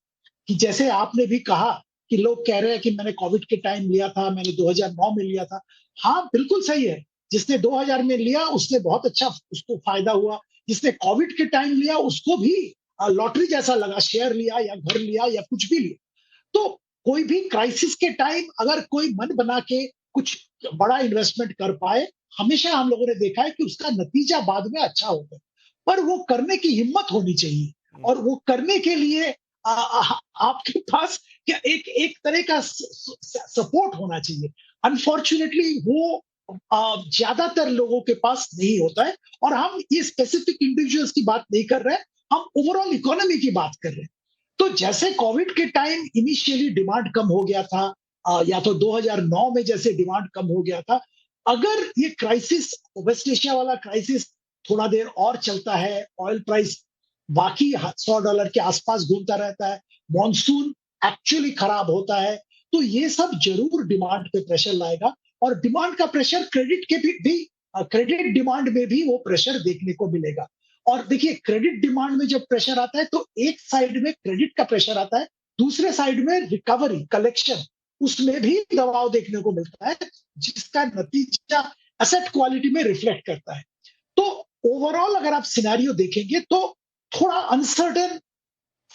कि जैसे आपने भी कहा कि लोग कह रहे हैं कि मैंने कोविड के टाइम लिया था, मैंने 2009 में लिया था। हाँ, बिल्कुल सही है। जिसने 2000 में लिया उसने बहुत अच्छा उसको फायदा हुआ। जिसने कोविड के टाइम लिया उसको भी लॉटरी जैसा लगा, शेयर लिया या घर लिया या कुछ भी लिया। तो कोई भी क्राइसिस के टाइम अगर कोई मन बना के कुछ बड़ा इन्वेस्टमेंट कर पाए, हमेशा हम लोगों ने देखा है कि उसका नतीजा बाद में अच्छा होता है। पर वो करने की हिम्मत होनी चाहिए, और वो करने के लिए आपके पास क्या एक एक तरह का सपोर्ट होना चाहिए। अनफॉर्चुनेटली वो ज्यादातर लोगों के पास नहीं होता है। और हम ये स्पेसिफिक इंडिविजुअल्स की बात नहीं कर रहे हैं, हम ओवरऑल इकोनॉमी की बात कर रहे हैं। तो जैसे कोविड के टाइम इनिशियली डिमांड कम हो गया था, या तो 2009 में जैसे डिमांड कम हो गया था, अगर ये क्राइसिस, वेस्ट एशिया वाला क्राइसिस थोड़ा देर और चलता है, ऑयल प्राइस बाकी $100 के आसपास घूमता रहता है, मॉनसून एक्चुअली खराब होता है, तो ये सब जरूर डिमांड पे प्रेशर लाएगा। और डिमांड का प्रेशर क्रेडिट के भी क्रेडिट डिमांड में भी वो प्रेशर देखने को मिलेगा। और देखिए, क्रेडिट डिमांड में जब प्रेशर आता है तो एक साइड में क्रेडिट का प्रेशर आता है, दूसरे साइड में रिकवरी, कलेक्शन, उसमें भी दबाव देखने को मिलता है, जिसका नतीजा एसेट क्वालिटी में रिफ्लेक्ट करता है। तो ओवरऑल अगर आप सिनेरियो देखेंगे तो थोड़ा अनसर्टेन,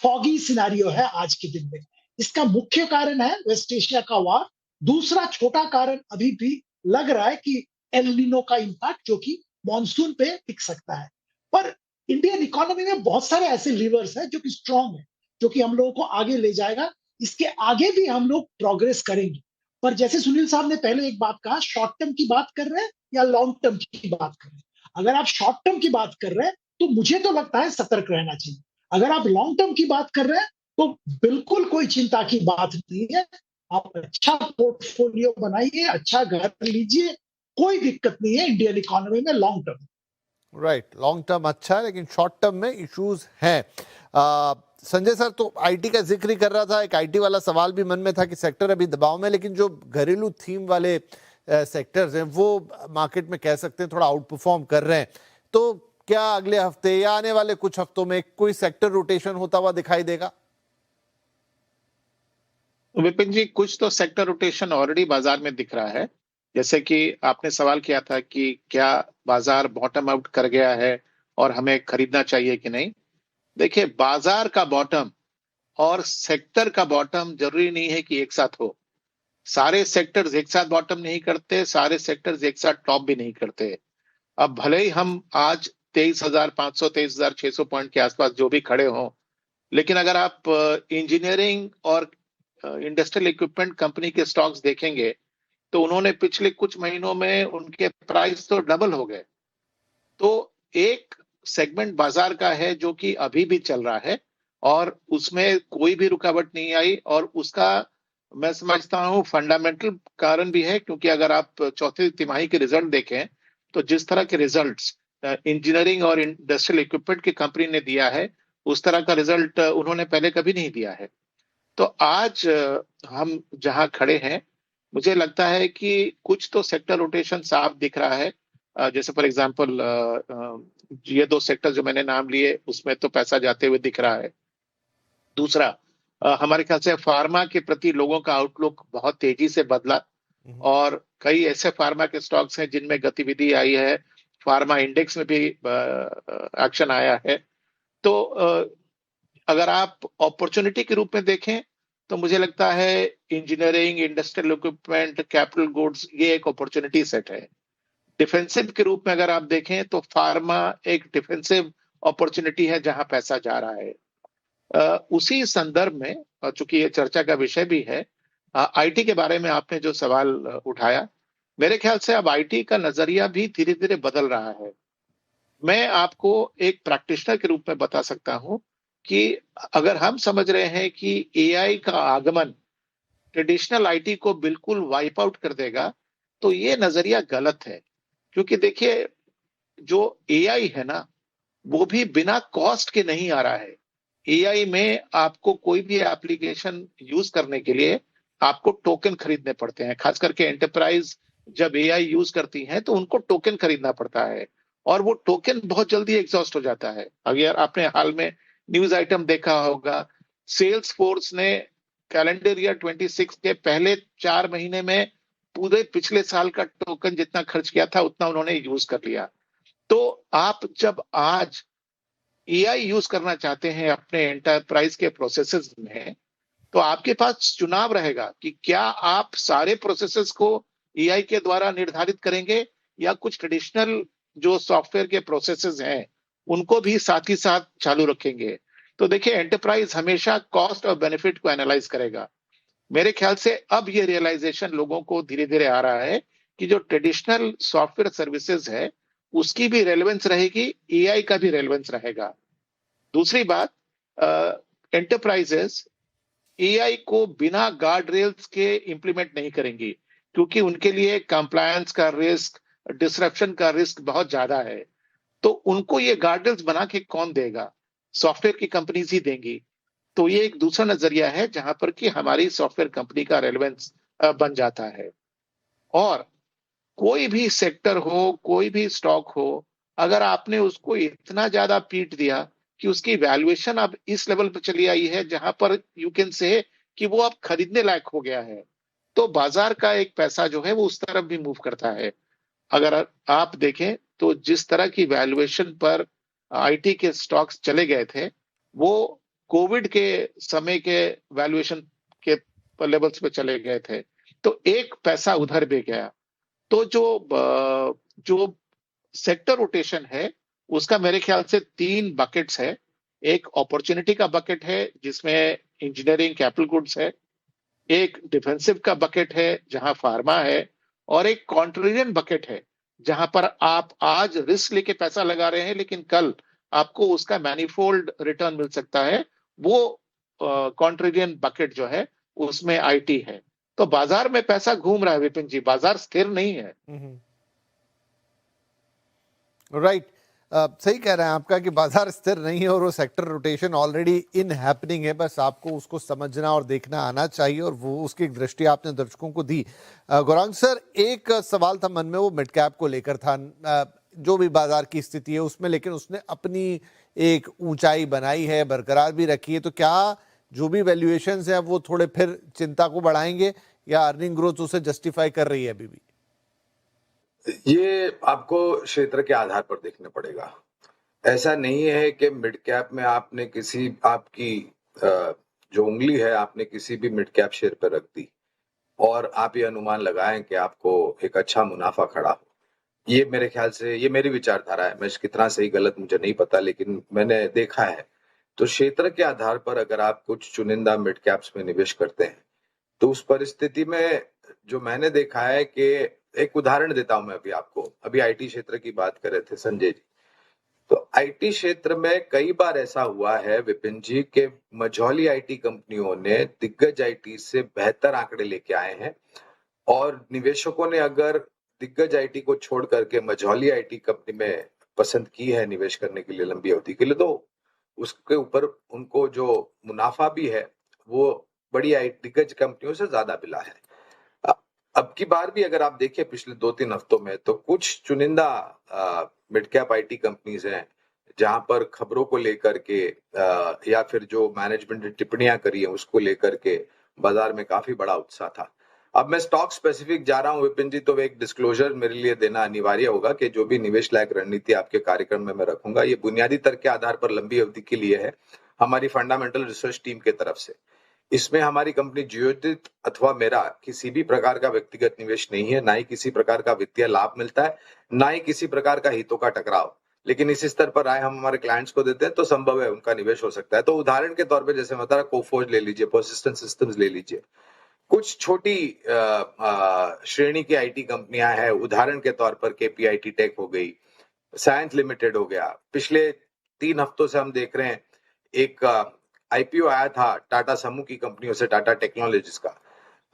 फॉगी सिनेरियो है आज के दिन में। इसका मुख्य कारण है वेस्ट एशिया का वार। दूसरा छोटा कारण अभी भी लग रहा है कि एल नीनो का इंपैक्ट, जो कि मॉनसून पे टिक सकता है। पर इंडियन इकोनॉमी में बहुत सारे ऐसे लीवर्स हैं जो कि स्ट्रांग है, जो कि हम लोगों को आगे ले जाएगा। इसके आगे भी हम लोग प्रोग्रेस करेंगे। पर जैसे सुनील साहब ने पहले एक बात कहा, शॉर्ट टर्म की बात कर रहे हैं या लॉन्ग टर्म की बात कर रहे हैं। अगर आप शॉर्ट टर्म की बात कर रहे हैं तो मुझे तो लगता है सतर्क रहना चाहिए। अगर आप लॉन्ग टर्म की बात कर रहे हैं तो बिल्कुल कोई चिंता की बात नहीं है। आप अच्छा पोर्टफोलियो बनाइए, अच्छा घर लीजिए, कोई दिक्कत नहीं है इंडियन इकोनॉमी में long term. Right, long term अच्छा है, लेकिन शॉर्ट टर्म में इश्यूज हैं। संजय सर, तो आईटी का जिक्र ही कर रहा था, एक आईटी वाला सवाल भी मन में था कि सेक्टर अभी दबाव में, लेकिन जो घरेलू थीम वाले सेक्टर्स हैं वो मार्केट में कह सकते हैं थोड़ा आउट परफॉर्म कर रहे हैं। तो क्या अगले हफ्ते या आने वाले कुछ हफ्तों में कोई सेक्टर रोटेशन होता हुआ दिखाई देगा? विपिन जी, कुछ तो सेक्टर रोटेशन ऑलरेडी बाजार में दिख रहा है। जैसे कि आपने सवाल किया था कि क्या बाजार बॉटम आउट कर गया है और हमें खरीदना चाहिए कि नहीं। देखिए, बाजार का बॉटम और सेक्टर का बॉटम जरूरी नहीं है कि एक साथ हो। सारे सेक्टर्स एक साथ बॉटम नहीं करते, सारे सेक्टर्स एक साथ टॉप भी नहीं करते। अब भले ही हम आज 23,500 23,600 पॉइंट के आसपास जो भी खड़े हों, लेकिन अगर आप इंजीनियरिंग और इंडस्ट्रियल इक्विपमेंट कंपनी के स्टॉक्स देखेंगे तो उन्होंने पिछले कुछ महीनों में उनके प्राइस तो डबल हो गए। तो एक सेगमेंट बाजार का है जो कि अभी भी चल रहा है और उसमें कोई भी रुकावट नहीं आई, और उसका मैं समझता हूं फंडामेंटल कारण भी है, क्योंकि अगर आप चौथी तिमाही के रिजल्ट देखें तो जिस तरह के रिजल्ट्स इंजीनियरिंग और इंडस्ट्रियल इक्विपमेंट की कंपनी ने दिया है, उस तरह का रिजल्ट उन्होंने पहले कभी नहीं दिया है। तो आज हम जहां खड़े हैं, मुझे लगता है कि कुछ तो सेक्टर रोटेशन साफ दिख रहा है। जैसे फॉर एग्जांपल ये दो सेक्टर जो मैंने नाम लिए उसमें तो पैसा जाते हुए दिख रहा है। दूसरा, हमारे ख्याल से फार्मा के प्रति लोगों का आउटलुक बहुत तेजी से बदला और कई ऐसे फार्मा के स्टॉक्स हैं जिनमें गतिविधि आई है। फार्मा इंडेक्स में भी एक्शन आया है। तो अगर आप अपॉर्चुनिटी के रूप में देखें तो मुझे लगता है engineering, industrial equipment, capital goods ये एक अपॉर्चुनिटी सेट है। डिफेंसिव के रूप में अगर आप देखें तो फार्मा एक डिफेंसिव अपॉर्चुनिटी है जहां पैसा जा रहा है। उसी संदर्भ में, चूंकि ये चर्चा का विषय भी है, आईटी के बारे में आपने जो सवाल उठाया, मेरे ख्याल से अब आईटी का नजरिया भी धीरे धीरे बदल रहा है। मैं आपको एक प्रैक्टिशनर के रूप में बता सकता हूं कि अगर हम समझ रहे हैं कि एआई का आगमन ट्रेडिशनल आईटी को बिल्कुल वाइप आउट कर देगा, तो ये नजरिया गलत है। क्योंकि देखिए, जो एआई है ना, वो भी बिना कॉस्ट के नहीं आ रहा है। एआई में आपको कोई भी एप्लीकेशन यूज करने के लिए आपको टोकन खरीदने पड़ते हैं। खास करके एंटरप्राइज जब एआई यूज करती हैं तो उनको टोकन खरीदना पड़ता है और वो टोकन बहुत जल्दी एग्जॉस्ट हो जाता है। अगर आपने हाल में न्यूज आइटम देखा होगा, सेल्स फोर्स ने कैलेंडर ईयर 26 के पहले 4 महीने में पूरे पिछले साल का टोकन जितना खर्च किया था उतना उन्होंने यूज कर लिया। तो आप जब आज एआई यूज करना चाहते हैं अपने एंटरप्राइज के प्रोसेसेस में, तो आपके पास चुनाव रहेगा कि क्या आप सारे प्रोसेसेस को एआई के द्वारा निर्धारित करेंगे या कुछ ट्रेडिशनल जो सॉफ्टवेयर के प्रोसेसेस हैं उनको भी साथ ही साथ चालू रखेंगे। तो देखिए, एंटरप्राइज हमेशा कॉस्ट और बेनिफिट को एनालाइज करेगा। मेरे ख्याल से अब ये रियलाइजेशन लोगों को धीरे धीरे आ रहा है कि जो ट्रेडिशनल सॉफ्टवेयर सर्विसेज है उसकी भी रेलेवेंस रहेगी, एआई का भी रेलेवेंस रहेगा। दूसरी बात, एंटरप्राइजेस एआई को बिना गार्ड रेल्स के इंप्लीमेंट नहीं करेंगी, क्योंकि उनके लिए कंप्लायंस का रिस्क, डिसरप्शन का रिस्क बहुत ज्यादा है। तो उनको ये गार्ड रेल्स बना के कौन देगा? सॉफ्टवेयर की कंपनीज ही देंगी। तो ये एक दूसरा नजरिया है जहां पर कि हमारी सॉफ्टवेयर कंपनी का रेलेवेंस बन जाता है। और कोई भी सेक्टर हो, कोई भी स्टॉक हो, अगर आपने उसको इतना ज्यादा पीट दिया कि उसकी वैल्यूएशन अब इस लेवल पर चली आई है जहां पर यू कैन से कि वो अब खरीदने लायक हो गया है, तो बाजार का एक पैसा जो है वो उस तरफ भी मूव करता है। अगर आप देखें तो जिस तरह की वैल्यूएशन पर आईटी के स्टॉक्स चले गए थे, वो कोविड के समय के वैल्यूएशन के लेवल्स पे चले गए थे, तो एक पैसा उधर भी गया। तो जो सेक्टर रोटेशन है उसका मेरे ख्याल से 3 बकेट्स है। एक अपॉर्चुनिटी का बकेट है जिसमें इंजीनियरिंग, कैपिटल गुड्स है। एक डिफेंसिव का बकेट है जहां फार्मा है, और एक कॉन्ट्रेरियन बकेट है जहां पर आप आज रिस्क लेके पैसा लगा रहे हैं लेकिन कल आपको उसका मैनीफोल्ड रिटर्न मिल सकता है। वो कॉन्ट्रेरियन बकेट जो है उसमें आईटी है। तो बाजार में पैसा घूम रहा है विपिन जी, बाजार स्थिर नहीं है। राइट, सही कह रहे हैं आपका कि बाजार स्थिर नहीं है और वो sector rotation already in happening है। बस आपको उसको समझना और देखना आना चाहिए, और वो उसकी दृष्टि आपने दर्शकों को दी। गौरांग सर, एक सवाल था मन में, वो मिड कैप को लेकर था। जो भी बाजार की स्थिति है उसमें, लेकिन उसने अपनी एक ऊंचाई बनाई है, बरकरार भी रखी है। तो क्या जो भी वैल्यूएशंस हैं वो थोड़े फिर चिंता को बढ़ाएंगे, या अर्निंग ग्रोथ उसे जस्टिफाई कर रही है अभी भी? ये आपको क्षेत्र के आधार पर देखना पड़ेगा। ऐसा नहीं है कि मिड कैप में आपने किसी आपकी जो उंगली है आपने किसी भी मिड कैप शेयर पर रख दी और आप ये अनुमान लगाएं कि आपको एक अच्छा मुनाफा खड़ा हो। ये मेरे ख्याल से ये मेरी विचारधारा है। मैं कितना सही गलत मुझे नहीं पता, लेकिन मैंने देखा है। तो क्षेत्र के आधार पर अगर आप कुछ चुनिंदा मिड कैप्स में निवेश करते हैं, तो उस परिस्थिति में जो मैंने देखा है कि एक उदाहरण देता हूं मैं अभी आपको। अभी आईटी क्षेत्र की बात कर रहे थे संजय जी। तो आईटी क्षेत्र में कई बार ऐसा हुआ है विपिन जी के मझौली आईटी कंपनियों ने दिग्गज आईटी से बेहतर आंकड़े लेके आए हैं और निवेशकों ने अगर दिग्गज आईटी को छोड़ करके मझौली आईटी कंपनी में पसंद की है निवेश करने के लिए लंबी अवधि के लिए, तो उसके ऊपर उनको जो मुनाफा भी है वो बड़ी दिग्गज कंपनियों से ज्यादा मिला है। अब की बार भी अगर आप देखें पिछले 2-3 हफ्तों में, तो कुछ चुनिंदा मिड कैप आईटी कंपनीज हैं जहां पर खबरों को लेकर के या फिर जो मैनेजमेंट ने टिप्पणियां करी है उसको लेकर के बाजार में काफी बड़ा उत्साह था। अब मैं स्टॉक स्पेसिफिक जा रहा हूं विपिन जी, तो एक डिस्क्लोजर मेरे लिए देना अनिवार्य होगा कि जो भी निवेश लायक रणनीति आपके कार्यक्रम में मैं रखूंगा, ये बुनियादी तर्क के आधार पर लंबी अवधि के लिए है, हमारी फंडामेंटल रिसर्च टीम की तरफ से। इसमें हमारी कंपनी जियोजित अथवा मेरा किसी भी प्रकार का व्यक्तिगत निवेश नहीं है, ना ही किसी प्रकार का वित्तीय लाभ मिलता है, ना ही किसी प्रकार का हितों का टकराव। लेकिन इस स्तर पर राय हम हमारे क्लाइंट्स को देते हैं तो संभव है उनका निवेश हो सकता है। तो उदाहरण के तौर पे जैसे मैं बता रहा, कोफोर्ज ले लीजिए, पर्सिस्टेंट सिस्टम्स ले लीजिए, कुछ छोटी श्रेणी की आईटी कंपनियां हैं। उदाहरण के तौर पर केपीआईटी टेक हो गई, साइंस लिमिटेड हो गया। पिछले 3 हफ्तों से हम देख रहे हैं एक आईपीओ आया था टाटा समूह की कंपनियों से, टाटा टेक्नोलॉजीज का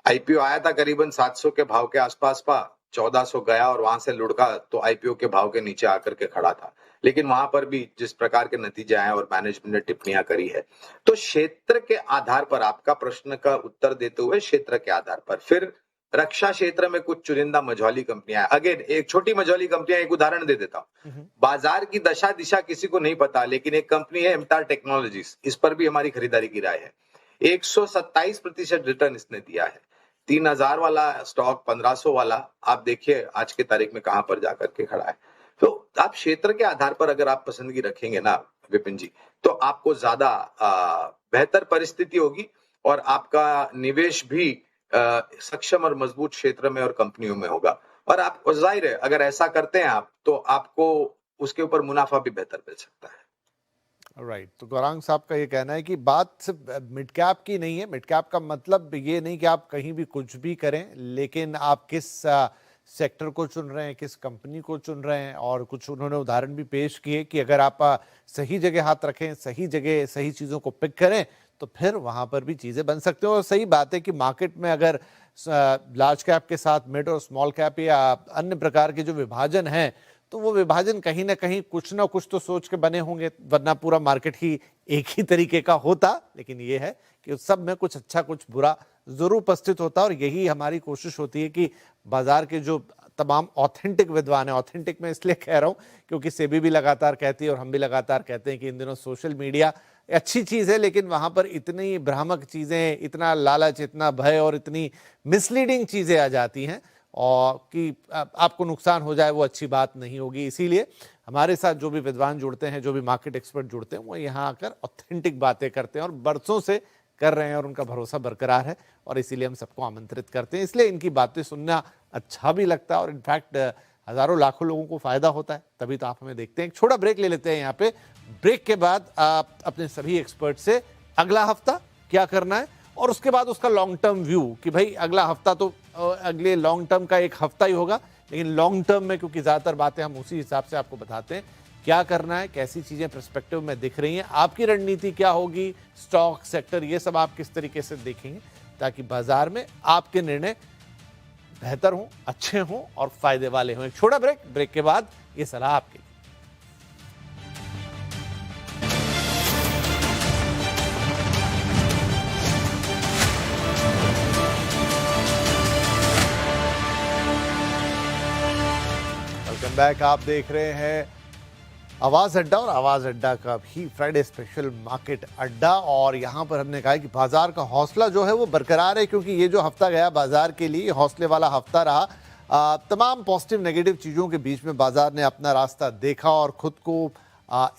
आईपीओ आया था करीबन 700 के भाव के आसपास पा 1400 गया और वहां से लुढ़का तो आईपीओ के भाव के नीचे आकर के खड़ा था। लेकिन वहां पर भी जिस प्रकार के नतीजे आए और मैनेजमेंट ने टिप्पणियां करी है, तो क्षेत्र के आधार पर आपका प्रश्न का उत्तर देते हुए क्षेत्र के आधार पर फिर रक्षा क्षेत्र में कुछ चुनिंदा मझौली कंपनियां, अगेन एक छोटी मझौली कंपनियां, एक उदाहरण दे देता हूं। बाजार की दशा दिशा किसी को नहीं पता, लेकिन एक कंपनी है एमटार टेक्नोलॉजीज, इस पर भी हमारी खरीदारी की राय है। 127% रिटर्न इसने दिया है। 3000 वाला स्टॉक 1500 वाला, आप देखिए आज की तारीख में कहां पर जाकर के खड़ा है। तो आप क्षेत्र के आधार पर अगर आप पसंदगी रखेंगे ना विपिन जी, तो आपको ज्यादा बेहतर परिस्थिति होगी और आपका निवेश भी सक्षम और मजबूत क्षेत्र में और कंपनियों में होगा। और आप जाहिर है अगर ऐसा करते हैं आप, तो आपको उसके ऊपर मुनाफा भी बेहतर मिल सकता है। राइट। तो गौरांग साहब का ये कहना है कि बात सिर्फ मिड कैप की नहीं है। मिड कैप का मतलब ये नहीं कि आप कहीं भी कुछ भी करें, लेकिन आप किस सेक्टर को चुन रहे हैं, किस कंपनी को चुन रहे हैं। और कुछ उन्होंने उदाहरण भी पेश किए कि अगर आप सही जगह हाथ रखें, सही जगह सही चीज़ों को पिक करें, तो फिर वहाँ पर भी चीज़ें बन सकते हैं। और सही बात है कि मार्केट में अगर लार्ज कैप के साथ मिड और स्मॉल कैप या अन्य प्रकार के जो विभाजन हैं, तो वो विभाजन कहीं ना कहीं कुछ ना कुछ तो सोच के बने होंगे, वरना पूरा मार्केट ही एक ही तरीके का होता। लेकिन ये है कि उस सब में कुछ अच्छा कुछ बुरा जरूर उपस्थित होता है। और यही हमारी कोशिश होती है कि बाजार के जो तमाम ऑथेंटिक विद्वान है, ऑथेंटिक मैं इसलिए कह रहा हूँ क्योंकि सेबी भी लगातार कहती है और हम भी लगातार कहते हैं कि इन दिनों सोशल मीडिया अच्छी चीज़ है, लेकिन वहाँ पर इतनी भ्रामक चीज़ें, इतना लालच, इतना भय और इतनी मिसलीडिंग चीज़ें आ जाती हैं और कि आपको नुकसान हो जाए, वो अच्छी बात नहीं होगी। इसीलिए हमारे साथ जो भी विद्वान जुड़ते हैं, जो भी मार्केट एक्सपर्ट जुड़ते हैं, वो यहाँ आकर ऑथेंटिक बातें करते हैं और बरसों से कर रहे हैं और उनका भरोसा बरकरार है। और इसीलिए हम सबको आमंत्रित करते हैं। इसलिए इनकी बातें सुनना अच्छा भी लगता है और इनफैक्ट हजारों लाखों लोगों को फायदा होता है। तभी तो आप हमें देखते हैं। एक छोटा ब्रेक ले लेते हैं यहाँ पे। ब्रेक के बाद आप अपने सभी एक्सपर्ट से अगला हफ्ता क्या करना है और उसके बाद उसका लॉन्ग टर्म व्यू कि भाई अगला हफ्ता तो अगले लॉन्ग टर्म का एक हफ्ता ही होगा, लेकिन लॉन्ग टर्म में क्योंकि ज़्यादातर बातें हम उसी हिसाब से आपको बताते हैं, क्या करना है, कैसी चीज़ें पर्सपेक्टिव में दिख रही हैं, आपकी रणनीति क्या होगी, स्टॉक सेक्टर ये सब आप किस तरीके से देखेंगे ताकि बाजार में आपके निर्णय बेहतर हों, अच्छे हों और फायदे वाले हों। एक छोटा ब्रेक के बाद ये सलाह आपकी। Welcome back. आप देख रहे हैं आवाज अड्डा और आवाज अड्डा का भी फ्राइडे स्पेशल मार्केट अड्डा। और यहाँ पर हमने कहा कि बाजार का हौसला जो है वो बरकरार है, क्योंकि ये जो हफ्ता गया बाजार के लिए हौसले वाला हफ्ता रहा। तमाम पॉजिटिव नेगेटिव चीज़ों के बीच में बाजार ने अपना रास्ता देखा और खुद को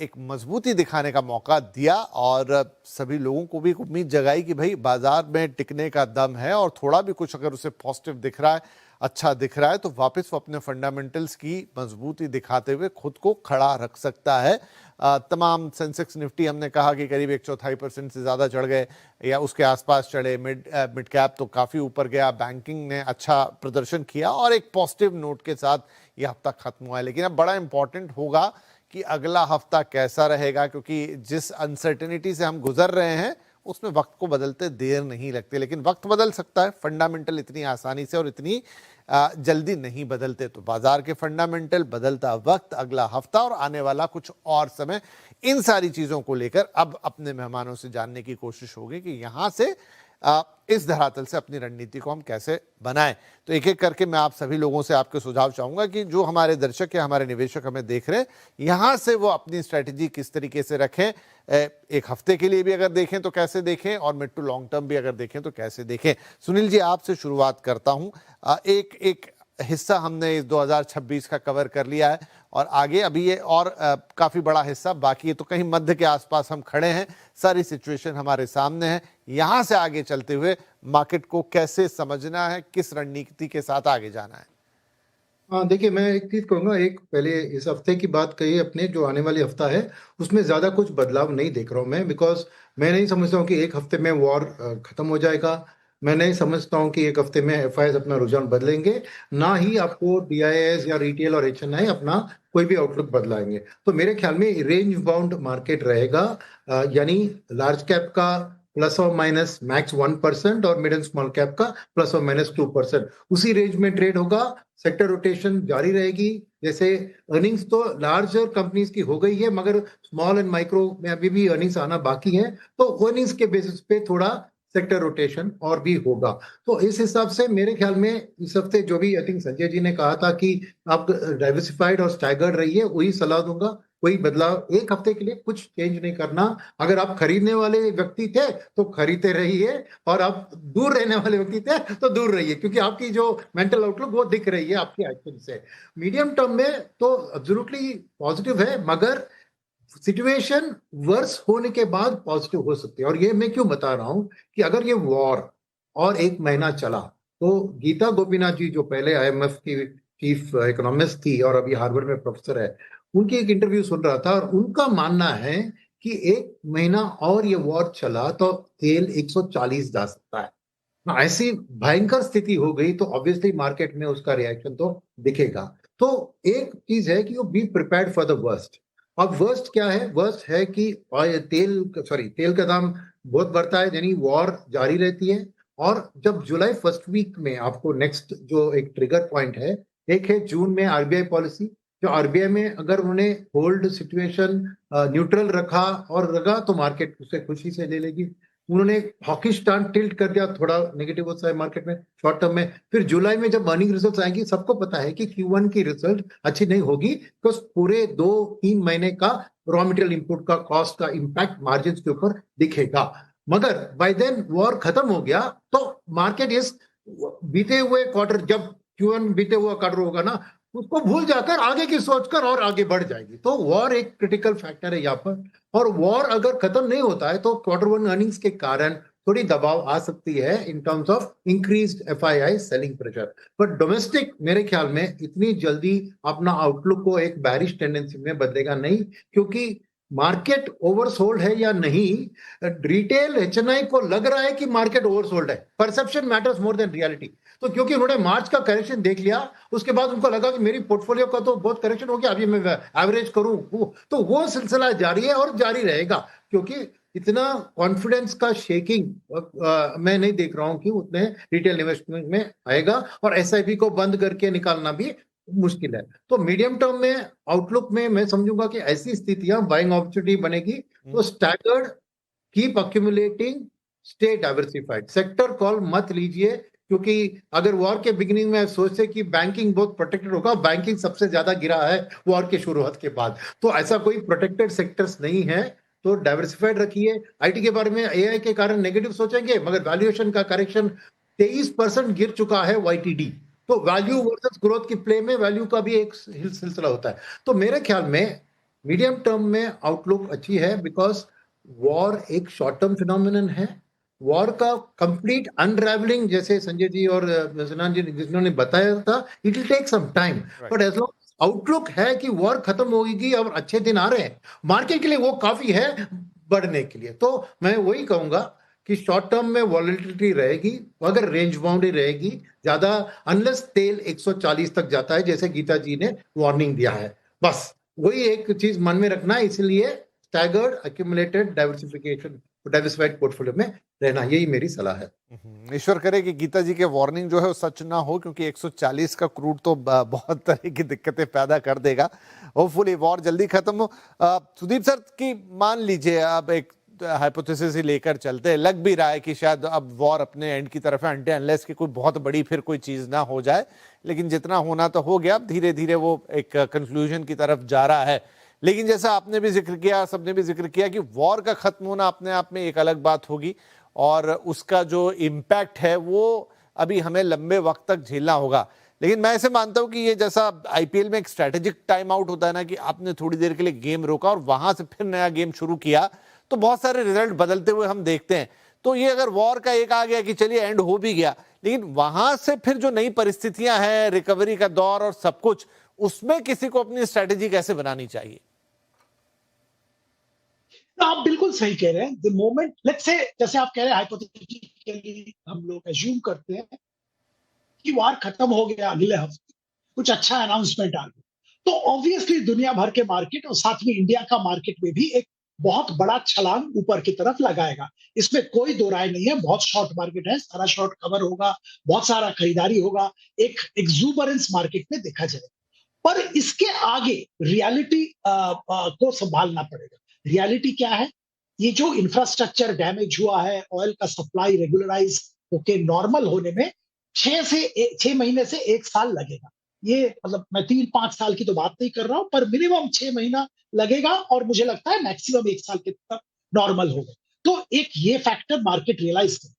एक मजबूती दिखाने का मौका दिया और सभी लोगों को भी एक उम्मीद जगाई कि भाई बाजार में टिकने का दम है और थोड़ा भी कुछ अगर उसे पॉजिटिव दिख रहा है, अच्छा दिख रहा है, तो वापस वो अपने फंडामेंटल्स की मजबूती दिखाते हुए खुद को खड़ा रख सकता है। तमाम सेंसेक्स निफ्टी हमने कहा कि करीब 1/4% से ज़्यादा चढ़ गए या उसके आसपास चढ़े। मिड कैप तो काफ़ी ऊपर गया। बैंकिंग ने अच्छा प्रदर्शन किया और एक पॉजिटिव नोट के साथ ये हफ्ता खत्म हुआ है। लेकिन अब बड़ा इंपॉर्टेंट होगा कि अगला हफ्ता कैसा रहेगा, क्योंकि जिस अनसर्टेनिटी से हम गुजर रहे हैं उसमें वक्त को बदलते देर नहीं लगती। लेकिन वक्त बदल सकता है, फंडामेंटल इतनी आसानी से और इतनी जल्दी नहीं बदलते। तो बाजार के फंडामेंटल, बदलता वक्त, अगला हफ्ता और आने वाला कुछ और समय, इन सारी चीज़ों को लेकर अब अपने मेहमानों से जानने की कोशिश होगी कि यहाँ से इस धरातल से अपनी रणनीति को हम कैसे बनाएं। तो एक एक करके मैं आप सभी लोगों से आपके सुझाव चाहूँगा कि जो हमारे दर्शक या हमारे निवेशक हमें देख रहे हैं, यहाँ से वो अपनी स्ट्रैटेजी किस तरीके से रखें। एक हफ्ते के लिए भी अगर देखें तो कैसे देखें और मिड टू लॉन्ग टर्म भी अगर देखें तो कैसे देखें। सुनील जी, आपसे शुरुआत करता हूँ। एक हिस्सा हमने इस 2026 का कवर कर लिया है और आगे अभी ये और काफ़ी बड़ा हिस्सा बाकी है, तो कहीं मध्य के आसपास हम खड़े हैं। सारी सिचुएशन हमारे सामने है। यहाँ से आगे चलते हुए मार्केट को कैसे समझना है, किस रणनीति के साथ आगे जाना है? हाँ, देखिए, मैं एक चीज कहूंगा। एक पहले इस हफ्ते की बात कही अपने, जो आने वाली हफ्ता है उसमें ज्यादा कुछ बदलाव नहीं देख रहा हूँ मैं, बिकॉज मैं नहीं समझता हूँ कि एक हफ्ते में वॉर खत्म हो जाएगा। मैं नहीं समझता हूँ कि एक हफ्ते में एफआईआई अपना रुझान बदलेंगे, ना ही आपको डीआईएस या रिटेल और एचएनआई अपना कोई भी आउटलुक बदलाएंगे। तो मेरे ख्याल में रेंज बाउंड मार्केट रहेगा, यानी लार्ज कैप का प्लस और माइनस मैक्स 1% और मिड एंड स्मॉल कैप का प्लस और माइनस 2%, उसी रेंज में ट्रेड होगा। सेक्टर रोटेशन जारी रहेगी। जैसे अर्निंग्स तो लार्जर कंपनीज की हो गई है, मगर स्मॉल एंड माइक्रो में अभी भी अर्निंग्स आना बाकी है, तो अर्निंग्स के बेसिस पे थोड़ा सेक्टर रोटेशन और भी होगा। तो इस हिसाब से मेरे ख्याल में इस हफ्ते जो भी आई थिंक संजय जी ने कहा था कि आप डाइवर्सिफाइड और स्टैगर्ड रहिए, वही सलाह दूंगा। कोई बदलाव एक हफ्ते के लिए कुछ चेंज नहीं करना। अगर आप खरीदने वाले व्यक्ति थे तो खरीदते रहिए, और आप दूर रहने वाले व्यक्ति थे तो दूर रहिए, क्योंकि आपकी जो मेंटल आउटलुक वो दिख रही है आपकी एक्शन से। मीडियम टर्म में तो एब्सोल्युटली पॉजिटिव है, मगर सिचुएशन वर्स होने के बाद पॉजिटिव हो सकती है। और ये मैं क्यों बता रहा हूं कि अगर ये वॉर और एक महीना चला तो गीता गोपीनाथ जी, जो पहले आईएमएफ की चीफ इकोनॉमिस्ट थी और अभी हार्वर्ड में प्रोफेसर है, उनकी एक इंटरव्यू सुन रहा था और उनका मानना है कि एक महीना और ये वॉर चला तो तेल 140 जा सकता है। ऐसी भयंकर स्थिति हो गई तो ऑब्वियसली मार्केट में उसका रिएक्शन तो दिखेगा। तो एक चीज है कि you be prepared for the worst. अब वर्स्ट क्या है? वर्स्ट है कि तेल का दाम बहुत बढ़ता है, यानी वॉर जारी रहती है। और जब जुलाई फर्स्ट वीक में आपको नेक्स्ट जो एक ट्रिगर पॉइंट है, एक है जून में आरबीआई पॉलिसी। जो आरबीआई में अगर उन्होंने होल्ड सिचुएशन न्यूट्रल रखा और रखा तो मार्केट उसे खुशी से ले लेगी। उन्होंने हॉकिश स्टांस टिल्ट कर दिया, थोड़ा नेगेटिव होता है मार्केट में शॉर्ट टर्म में। फिर जुलाई में जब अर्निंग रिजल्ट्स आएंगी, सबको पता है कि Q1 की रिजल्ट अच्छी नहीं होगी, बिकॉज पूरे 2-3 महीने का रॉ मटेरियल इनपुट का कॉस्ट का इंपैक्ट मार्जिन के ऊपर दिखेगा। मगर बाय देन वॉर खत्म हो गया तो मार्केट इस बीते हुए क्वार्टर, जब Q1 बीते हुआ क्वार्टर होगा ना, उसको भूल जाकर आगे की सोचकर और आगे बढ़ जाएगी। तो वॉर एक क्रिटिकल फैक्टर है यहाँ पर। और वॉर अगर खत्म नहीं होता है तो Q1 अर्निंग्स के कारण थोड़ी दबाव आ सकती है in terms of increased FII selling pressure. पर डोमेस्टिक मेरे ख्याल में इतनी जल्दी अपना आउटलुक को एक बैरिश टेंडेंसी में बदलेगा नहीं, क्योंकि मार्केट ओवरसोल्ड है या नहीं, रिटेल एचएनआई को लग रहा है कि मार्केट ओवरसोल्ड है। Perception matters more than reality. तो क्योंकि उन्होंने मार्च का करेक्शन देख लिया, उसके बाद उनको लगा कि मेरी पोर्टफोलियो का तो बहुत करेक्शन हो गया, अभी मैं एवरेज करूं, तो वो सिलसिला जारी है और जारी रहेगा। क्योंकि इतना कॉन्फिडेंस का शेकिंग मैं नहीं देख रहा हूं कि उतने रिटेल इन्वेस्टमेंट में आएगा, और एसआईपी को बंद करके निकालना भी मुश्किल है। तो मीडियम टर्म में आउटलुक में मैं समझूंगा कि ऐसी स्थितियां बाइंग अपॉर्चुनिटी बनेगी। तो staggered, keep accumulating, stay diversified. Sector call मत लीजिए, क्योंकि अगर वॉर के बिगिनिंग में सोचते कि बैंकिंग बहुत प्रोटेक्टेड होगा, बैंकिंग सबसे ज्यादा गिरा है वॉर के शुरुआत के बाद। तो ऐसा कोई प्रोटेक्टेड सेक्टर्स नहीं है, तो डाइवर्सिफाइड रखिए। आईटी के बारे में एआई के कारण नेगेटिव सोचेंगे, मगर वैल्यूएशन का करेक्शन 23% गिर चुका है YTD। तो वैल्यू वर्सेस ग्रोथ की प्ले में वैल्यू का भी एक सिलसिला होता है। तो मेरे ख्याल में मीडियम टर्म में आउटलुक अच्छी है, बिकॉज वॉर एक शॉर्ट टर्म फिनोमिनन है। वॉर का कंप्लीट अनरेवलिंग, जैसे संजय जी और सिन्हा जी जिन्होंने बताया था, it will take some time, but as long outlook है कि वॉर खत्म होगी और अच्छे दिन आ रहे हैं मार्केट के लिए, वो काफी है बढ़ने के लिए। तो मैं वही कहूंगा कि शॉर्ट टर्म में वॉलेटिलिटी रहेगी, अगर रेंज बाउंड रहेगी ज्यादा, अनलेस तेल 140 तक जाता है जैसे गीता जी ने वार्निंग दिया है। बस वही एक चीज मन में रखना है, इसलिए स्टैगर्ड एक्यूमुलेटेड डाइवर्सिफाइड पोर्टफोलियो में रहना, यही मेरी सलाह है। ईश्वर करे कि गीता जी के वार्निंग जो है वो सच ना हो, क्योंकि 140 का क्रूड तो बहुत तरह की दिक्कतें पैदा कर देगा। होपफुली वॉर जल्दी खत्म हो। सुदीप सर की मान लीजिए, अब एक हाइपोथेसिस ही लेकर चलते हैं, लग भी रहा है कि शायद अब वॉर अपने एंड की तरफ है, अनलेस कि कोई बहुत बड़ी फिर कोई चीज ना हो जाए, लेकिन जितना होना तो हो गया, अब धीरे धीरे वो एक कंक्लूजन की तरफ जा रहा है। लेकिन जैसा आपने भी जिक्र किया, सबने भी जिक्र किया कि वॉर का खत्म होना अपने आप में एक अलग बात होगी, और उसका जो इम्पैक्ट है वो अभी हमें लंबे वक्त तक झेलना होगा। लेकिन मैं ऐसे मानता हूं कि ये जैसा आईपीएल में एक स्ट्रेटेजिक टाइम आउट होता है ना, कि आपने थोड़ी देर के लिए गेम रोका और वहां से फिर नया गेम शुरू किया, तो बहुत सारे रिजल्ट बदलते हुए हम देखते हैं। तो ये अगर वॉर का एक आ गया कि चलिए एंड हो भी गया, लेकिन वहां से फिर जो नई परिस्थितियां हैं, रिकवरी का दौर और सब कुछ, उसमें किसी को अपनी स्ट्रेटेजी कैसे बनानी चाहिए? तो आप बिल्कुल सही कह रहे हैं। द मोमेंट, लेट्स से, जैसे आप कह रहे हैं, हाइपोथेटिकली हम लोग एज्यूम करते हैं कि वार खत्म हो गया, अगले हफ्ते कुछ अच्छा अनाउंसमेंट आ गया, तो ऑब्वियसली दुनिया भर के मार्केट और साथ में इंडिया का मार्केट में भी एक बहुत बड़ा छलांग ऊपर की तरफ लगाएगा। इसमें कोई दो राय नहीं है। बहुत शॉर्ट मार्केट है, सारा शॉर्ट कवर होगा, बहुत सारा खरीदारी होगा, एक एक्सूबरेंस मार्केट में देखा जाएगा। पर इसके आगे रियलिटी को संभालना पड़ेगा। रियलिटी क्या है? ये जो इंफ्रास्ट्रक्चर डैमेज हुआ है, ऑयल का सप्लाई रेगुलराइज होके नॉर्मल होने में 6 महीने से 1 साल लगेगा। ये मतलब मैं 3-5 साल की तो बात नहीं कर रहा हूं, पर मिनिमम 6 महीना लगेगा, और मुझे लगता है मैक्सिमम 1 साल के तक नॉर्मल होगा। तो एक ये फैक्टर मार्केट रियलाइज करे।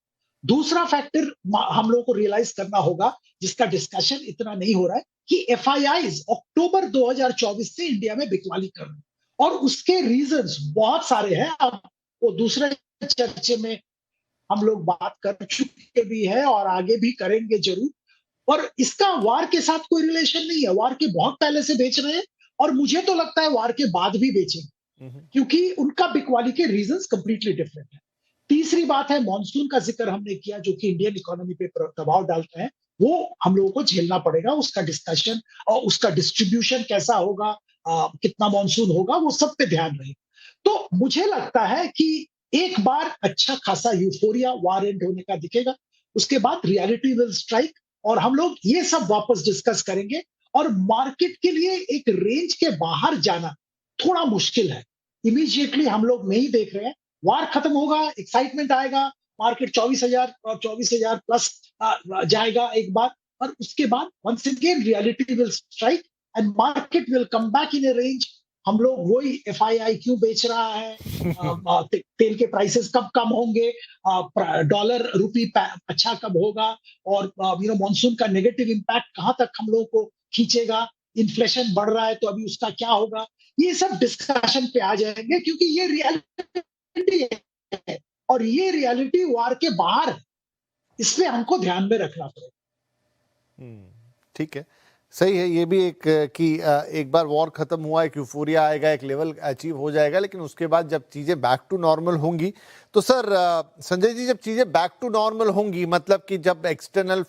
दूसरा फैक्टर हम लोगों को रियलाइज करना होगा, जिसका डिस्कशन इतना नहीं हो रहा है, कि एफआईआईज अक्टूबर 2024 से इंडिया में बिकवाली कर रहे हैं, और उसके रीजंस बहुत सारे हैं। अब वो दूसरे चर्चे में हम लोग बात कर चुके भी हैं और आगे भी करेंगे जरूर। और इसका वार के साथ कोई रिलेशन नहीं है। वार के बहुत पहले से बेच रहे हैं, और मुझे तो लगता है वार के बाद भी बेचेंगे, क्योंकि उनका बिकवाली के रीजंस कंप्लीटली डिफरेंट है। तीसरी बात है, मॉनसून का जिक्र हमने किया, जो कि इंडियन इकोनॉमी पे प्रभाव डालता है। वो हम लोगों को झेलना पड़ेगा, उसका डिस्कशन और उसका डिस्ट्रीब्यूशन कैसा होगा, कितना मॉनसून होगा, वो सब पे ध्यान रहे। तो मुझे लगता है कि एक बार अच्छा खासा यूफोरिया वार एंड होने का दिखेगा, उसके बाद रियलिटी विल स्ट्राइक, और हम लोग ये सब वापस डिस्कस करेंगे। और मार्केट के लिए एक रेंज के बाहर जाना थोड़ा मुश्किल है। इमीडिएटली हम लोग नहीं देख रहे हैं। वार खत्म होगा, एक्साइटमेंट आएगा, मार्केट 24,000 और 24,000 प्लस जाएगा एक बार, और उसके बाद once again reality will strike and market will come back in a range. हम लोग वही एफआईआई क्यों बेच रहा है, तेल के प्राइसेस कब कम होंगे, डॉलर रुपी अच्छा कब होगा, और मॉनसून का नेगेटिव इंपैक्ट कहां तक हम लोगों को खींचेगा, इन्फ्लेशन बढ़ रहा है तो अभी उसका क्या होगा, ये सब डिस्कशन पे आ जाएंगे, क्योंकि ये रियलिटी है, और ये रियलिटी वार के बाहर है। इसलिए हमको ध्यान में रखना पड़ेगा। ठीक है, सही है। ये भी एक कि एक बार वॉर खत्म हुआ, एक यूफोरिया आएगा, एक लेवल अचीव हो जाएगा, लेकिन उसके बाद जब चीजें बैक टू नॉर्मल होंगी, तो सर संजय जी, जब चीजें बैक टू नॉर्मल होंगी, मतलब कि जब एक्सटर्नल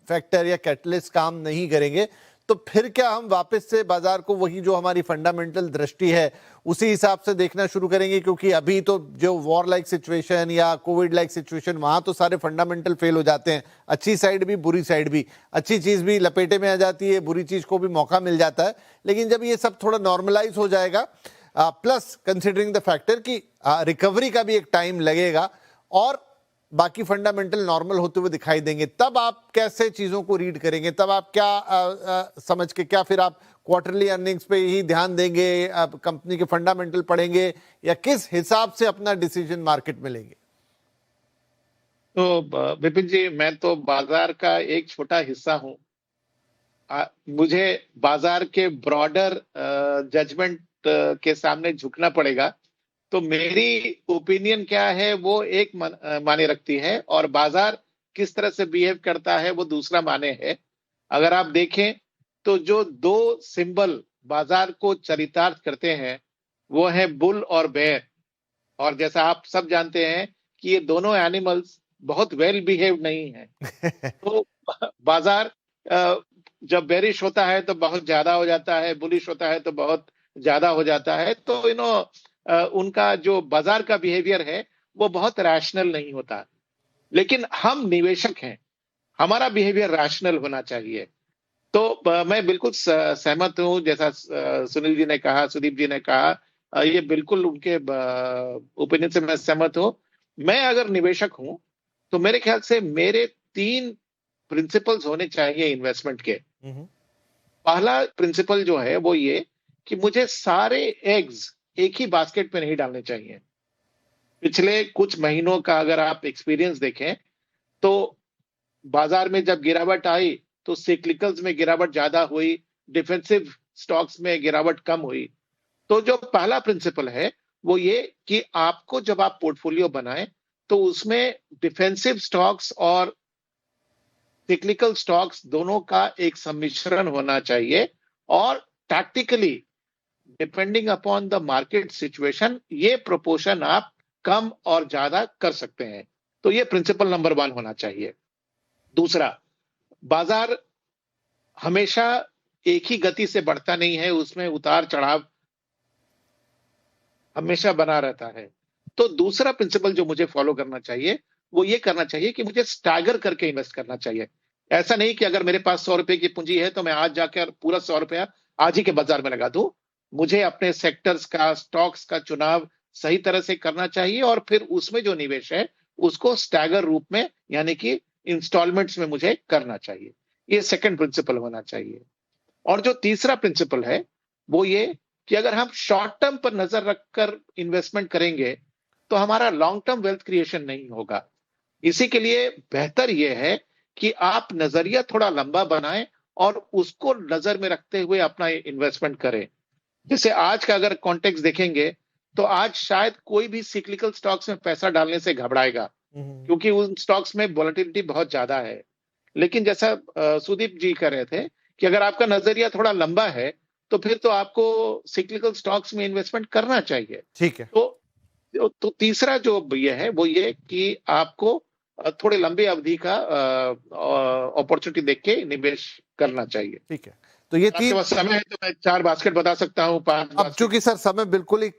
फैक्टर या कैटलिस्ट काम नहीं करेंगे, तो फिर क्या हम वापस से बाजार को वही जो हमारी फंडामेंटल दृष्टि है उसी हिसाब से देखना शुरू करेंगे? क्योंकि अभी तो जो वॉर लाइक सिचुएशन या कोविड लाइक सिचुएशन, वहां तो सारे फंडामेंटल फेल हो जाते हैं, अच्छी साइड भी बुरी साइड भी, अच्छी चीज भी लपेटे में आ जाती है, बुरी चीज को भी मौका मिल जाता है। लेकिन जब ये सब थोड़ा नॉर्मलाइज हो जाएगा, प्लस कंसिडरिंग द फैक्टर कि रिकवरी का भी एक टाइम लगेगा और बाकी फंडामेंटल नॉर्मल होते हुए दिखाई देंगे, तब आप कैसे चीजों को रीड करेंगे? तब आप क्या समझ के, क्या फिर आप क्वार्टरली अर्निंग्स पे ही ध्यान देंगे, कंपनी के फंडामेंटल पढ़ेंगे, या किस हिसाब से अपना डिसीजन मार्केट में लेंगे? तो विपिन जी, मैं तो बाजार का एक छोटा हिस्सा हूं, मुझे बाजार के ब्रॉडर जजमेंट के सामने झुकना पड़ेगा। तो मेरी ओपिनियन क्या है वो एक माने रखती है, और बाजार किस तरह से बिहेव करता है वो दूसरा माने है। अगर आप देखें तो जो दो सिंबल बाजार को चरितार्थ करते हैं वो है बुल और बेयर, और जैसा आप सब जानते हैं कि ये दोनों एनिमल्स बहुत वेल बिहेव नहीं है। तो बाजार जब बेरिश होता है तो बहुत ज्यादा हो जाता है, बुलिश होता है तो बहुत ज्यादा हो जाता है। तो उनका जो बाजार का बिहेवियर है वो बहुत रैशनल नहीं होता। लेकिन हम निवेशक हैं, हमारा बिहेवियर रैशनल होना चाहिए। तो मैं बिल्कुल सहमत हूं, जैसा सुनील जी ने कहा, सुदीप जी ने कहा, ये बिल्कुल उनके ओपिनियन से मैं सहमत हूं। मैं अगर निवेशक हूं तो मेरे ख्याल से मेरे 3 प्रिंसिपल्स होने चाहिए इन्वेस्टमेंट के। पहला प्रिंसिपल जो है वो ये कि मुझे सारे एग्स एक ही बास्केट में नहीं डालने चाहिए। पिछले कुछ महीनों का अगर आप एक्सपीरियंस देखें तो बाजार में जब गिरावट आई तो सिक्लिकल्स में गिरावट ज्यादा हुई, डिफेंसिव स्टॉक्स में गिरावट कम हुई। तो जो पहला प्रिंसिपल है वो ये कि आपको जब आप पोर्टफोलियो बनाएं तो उसमें डिफेंसिव स्टॉक्स और सिक्लिकल स्टॉक्स दोनों का एक सम्मिश्रण होना चाहिए, और tactically depending upon the market situation ये प्रोपोर्शन आप कम और ज्यादा कर सकते हैं। तो ये प्रिंसिपल नंबर 1 होना चाहिए। दूसरा, बाजार हमेशा एक ही गति से बढ़ता नहीं है, उसमें उतार चढ़ाव हमेशा बना रहता है। तो दूसरा प्रिंसिपल जो मुझे फॉलो करना चाहिए वो ये करना चाहिए कि मुझे स्टैगर करके इन्वेस्ट करना चाहिए। ऐसा नहीं कि अगर मेरे पास 100 रुपए की पूंजी है तो मैं आज जाकर पूरा 100 रुपया आज ही के बाजार में लगा दूं। मुझे अपने सेक्टर्स का, स्टॉक्स का चुनाव सही तरह से करना चाहिए, और फिर उसमें जो निवेश है उसको स्टैगर रूप में यानी कि इंस्टॉलमेंट्स में मुझे करना चाहिए। ये सेकंड प्रिंसिपल होना चाहिए। और जो तीसरा प्रिंसिपल है वो ये कि अगर हम शॉर्ट टर्म पर नजर रखकर इन्वेस्टमेंट करेंगे तो हमारा लॉन्ग टर्म वेल्थ क्रिएशन नहीं होगा। इसी के लिए बेहतर यह है कि आप नजरिया थोड़ा लंबा बनाएं और उसको नजर में रखते हुए अपना इन्वेस्टमेंट करें। जैसे आज का अगर कॉन्टेक्स्ट देखेंगे तो आज शायद कोई भी सिक्लिकल स्टॉक्स में पैसा डालने से घबराएगा, क्योंकि उन स्टॉक्स में वोलेटिलिटी बहुत ज्यादा है। लेकिन जैसा सुदीप जी कह रहे थे कि अगर आपका नजरिया थोड़ा लंबा है तो फिर तो आपको सिक्लिकल स्टॉक्स में इन्वेस्टमेंट करना चाहिए। ठीक है। तो तीसरा जो ये है वो ये कि आपको थोड़े लंबे अवधि का अपॉर्चुनिटी देख के निवेश करना चाहिए। ठीक है, तो ये आपके पास समय है तो मैं 4 बास्केट बता सकता हूँ, 5 अब चूंकि सर समय बिल्कुल ही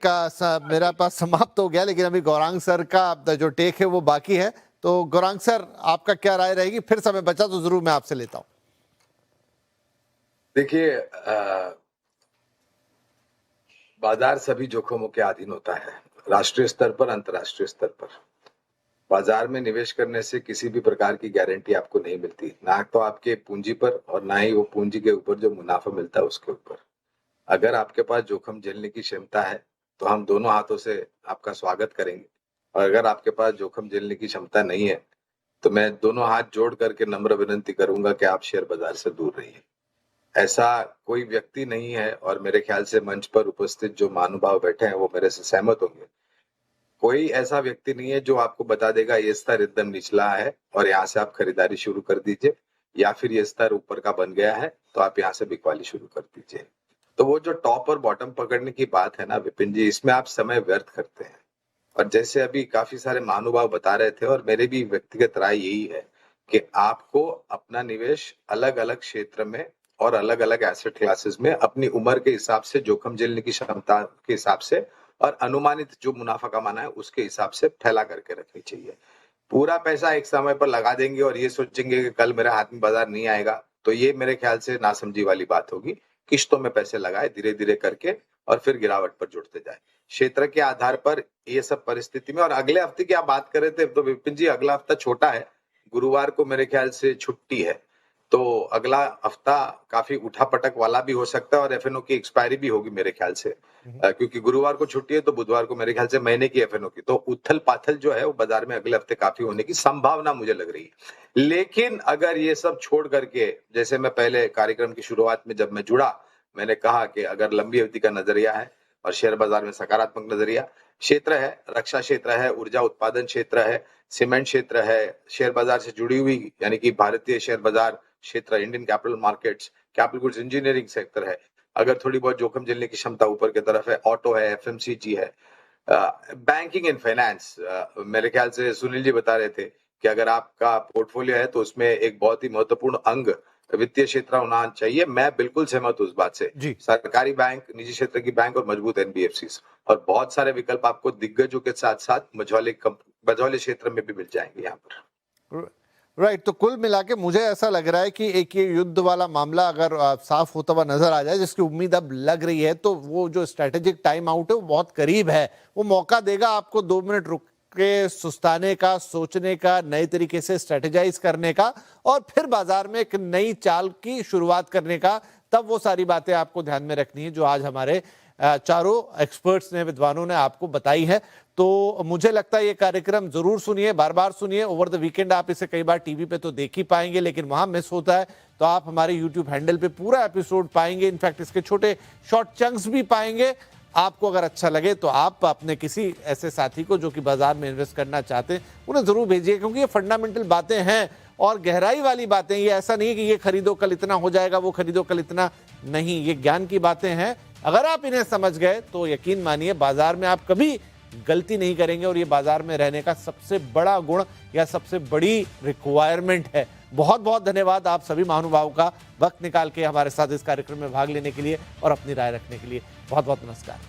मेरा पास समाप्त हो गया, लेकिन अभी गौरांग सर का जो टेक है वो बाकी है। तो गौरांग सर, आपका क्या राय रहेगी? फिर समय बचा तो जरूर मैं आपसे लेता हूं। देखिए, बाजार सभी जोखिमों के अधीन होता है, राष्ट्रीय स्तर पर, अंतर्राष्ट्रीय स्तर पर। बाजार में निवेश करने से किसी भी प्रकार की गारंटी आपको नहीं मिलती, ना तो आपके पूंजी पर और ना ही वो पूंजी के ऊपर जो मुनाफा मिलता है उसके ऊपर। अगर आपके पास जोखिम झेलने की क्षमता है तो हम दोनों हाथों से आपका स्वागत करेंगे, और अगर आपके पास जोखिम झेलने की क्षमता नहीं है तो मैं दोनों हाथ जोड़ करके नम्र विनती करूंगा कि आप शेयर बाजार से दूर रहिए। ऐसा कोई व्यक्ति नहीं है, और मेरे ख्याल से मंच पर उपस्थित जो महानुभाव बैठे हैं वो मेरे से सहमत होंगे। कोई ऐसा व्यक्ति नहीं है जो आपको बता देगा ये स्तर एकदम निचला है और यहाँ से आप खरीदारी शुरू कर दीजिए, या फिर ये स्तर ऊपर का बन गया है तो आप यहाँ से बिकवाली शुरू कर दीजिए। तो वो जो टॉप और बॉटम पकड़ने की बात है ना विपिन जी, इसमें आप समय व्यर्थ करते हैं। और जैसे अभी काफी सारे महानुभाव बता रहे थे, और मेरे भी व्यक्तिगत राय यही है कि आपको अपना निवेश अलग अलग क्षेत्र में और अलग अलग एसेट क्लासेस में अपनी उम्र के हिसाब से, जोखिम झेलने की क्षमता के हिसाब से और अनुमानित जो मुनाफा कमाना है उसके हिसाब से फैला करके रखनी चाहिए। पूरा पैसा एक समय पर लगा देंगे और ये सोचेंगे कि कल मेरे हाथ में बाजार नहीं आएगा, तो ये मेरे ख्याल से नासमझी वाली बात होगी। किश्तों में पैसे लगाए धीरे धीरे करके और फिर गिरावट पर जुड़ते जाए क्षेत्र के आधार पर, ये सब परिस्थिति में। और अगले हफ्ते की आप बात कर रहे थे तो विपिन जी, अगला हफ्ता छोटा है, गुरुवार को मेरे ख्याल से छुट्टी है, तो अगला हफ्ता काफी उठापटक वाला भी हो सकता है और एफएनओ की एक्सपायरी भी होगी मेरे ख्याल से, क्योंकि गुरुवार को छुट्टी है तो बुधवार को मेरे ख्याल से महीने की एफएनओ की, तो उथल पाथल जो है वो बाजार में अगले हफ्ते काफी होने की संभावना मुझे लग रही है। लेकिन अगर ये सब छोड़ करके, जैसे मैं पहले कार्यक्रम की शुरुआत में जब मैं जुड़ा, मैंने कहा कि अगर लंबी अवधि का नजरिया है और शेयर बाजार में सकारात्मक नजरिया, क्षेत्र है, रक्षा क्षेत्र है, ऊर्जा उत्पादन क्षेत्र है, सीमेंट क्षेत्र है, शेयर बाजार से जुड़ी हुई यानी कि भारतीय शेयर बाजार क्षेत्र, Indian capital markets, capital goods engineering sector है, अगर थोड़ी बहुत जोखिम झेलने की क्षमता ऊपर की तरफ है, ऑटो है, एफएमसीजी है, बैंकिंग एंड फाइनेंस, मेरे ख्याल से सुनील जी बता रहे थे कि अगर आपका पोर्टफोलियो है तो उसमें एक बहुत ही महत्वपूर्ण अंग वित्तीय क्षेत्र होना चाहिए। मैं बिल्कुल सहमत हूं उस बात से। जी। सरकारी बैंक, निजी क्षेत्र की बैंक और मजबूत एनबीएफसीज और बहुत सारे विकल्प आपको दिग्गजों के साथ साथ मझौले क्षेत्र में भी मिल जाएंगे यहाँ पर। राइट, तो कुल मिला के मुझे ऐसा लग रहा है कि एक ये युद्ध वाला मामला अगर साफ होता हुआ नजर आ जाए, जिसकी उम्मीद अब लग रही है, तो वो जो स्ट्रेटेजिक टाइम आउट है वो बहुत करीब है। वो मौका देगा आपको 2 मिनट रुक के सुस्ताने का, सोचने का, नए तरीके से स्ट्रेटेजाइज करने का और फिर बाजार में एक नई चाल की शुरुआत करने का। तब वो सारी बातें आपको ध्यान में रखनी है जो आज हमारे चारों एक्सपर्ट्स ने, विद्वानों ने आपको बताई है। तो मुझे लगता है ये कार्यक्रम जरूर सुनिए, बार बार सुनिए। ओवर द वीकेंड आप इसे कई बार टीवी पे तो देख ही पाएंगे, लेकिन वहां मिस होता है तो आप हमारे यूट्यूब हैंडल पे पूरा एपिसोड पाएंगे। इनफैक्ट इसके छोटे शॉर्ट चंक्स भी पाएंगे। आपको अगर अच्छा लगे तो आप अपने किसी ऐसे साथी को जो कि बाजार में इन्वेस्ट करना चाहते हैं उन्हें जरूर भेजिए, क्योंकि ये फंडामेंटल बातें हैं और गहराई वाली बातें। ये ऐसा नहीं है कि ये खरीदो कल इतना हो जाएगा, वो खरीदो कल इतना नहीं, ये ज्ञान की बातें हैं। अगर आप इन्हें समझ गए तो यकीन मानिए बाजार में आप कभी गलती नहीं करेंगे और ये बाजार में रहने का सबसे बड़ा गुण या सबसे बड़ी रिक्वायरमेंट है। बहुत बहुत धन्यवाद आप सभी महानुभावों का वक्त निकाल के हमारे साथ इस कार्यक्रम में भाग लेने के लिए और अपनी राय रखने के लिए। बहुत बहुत नमस्कार।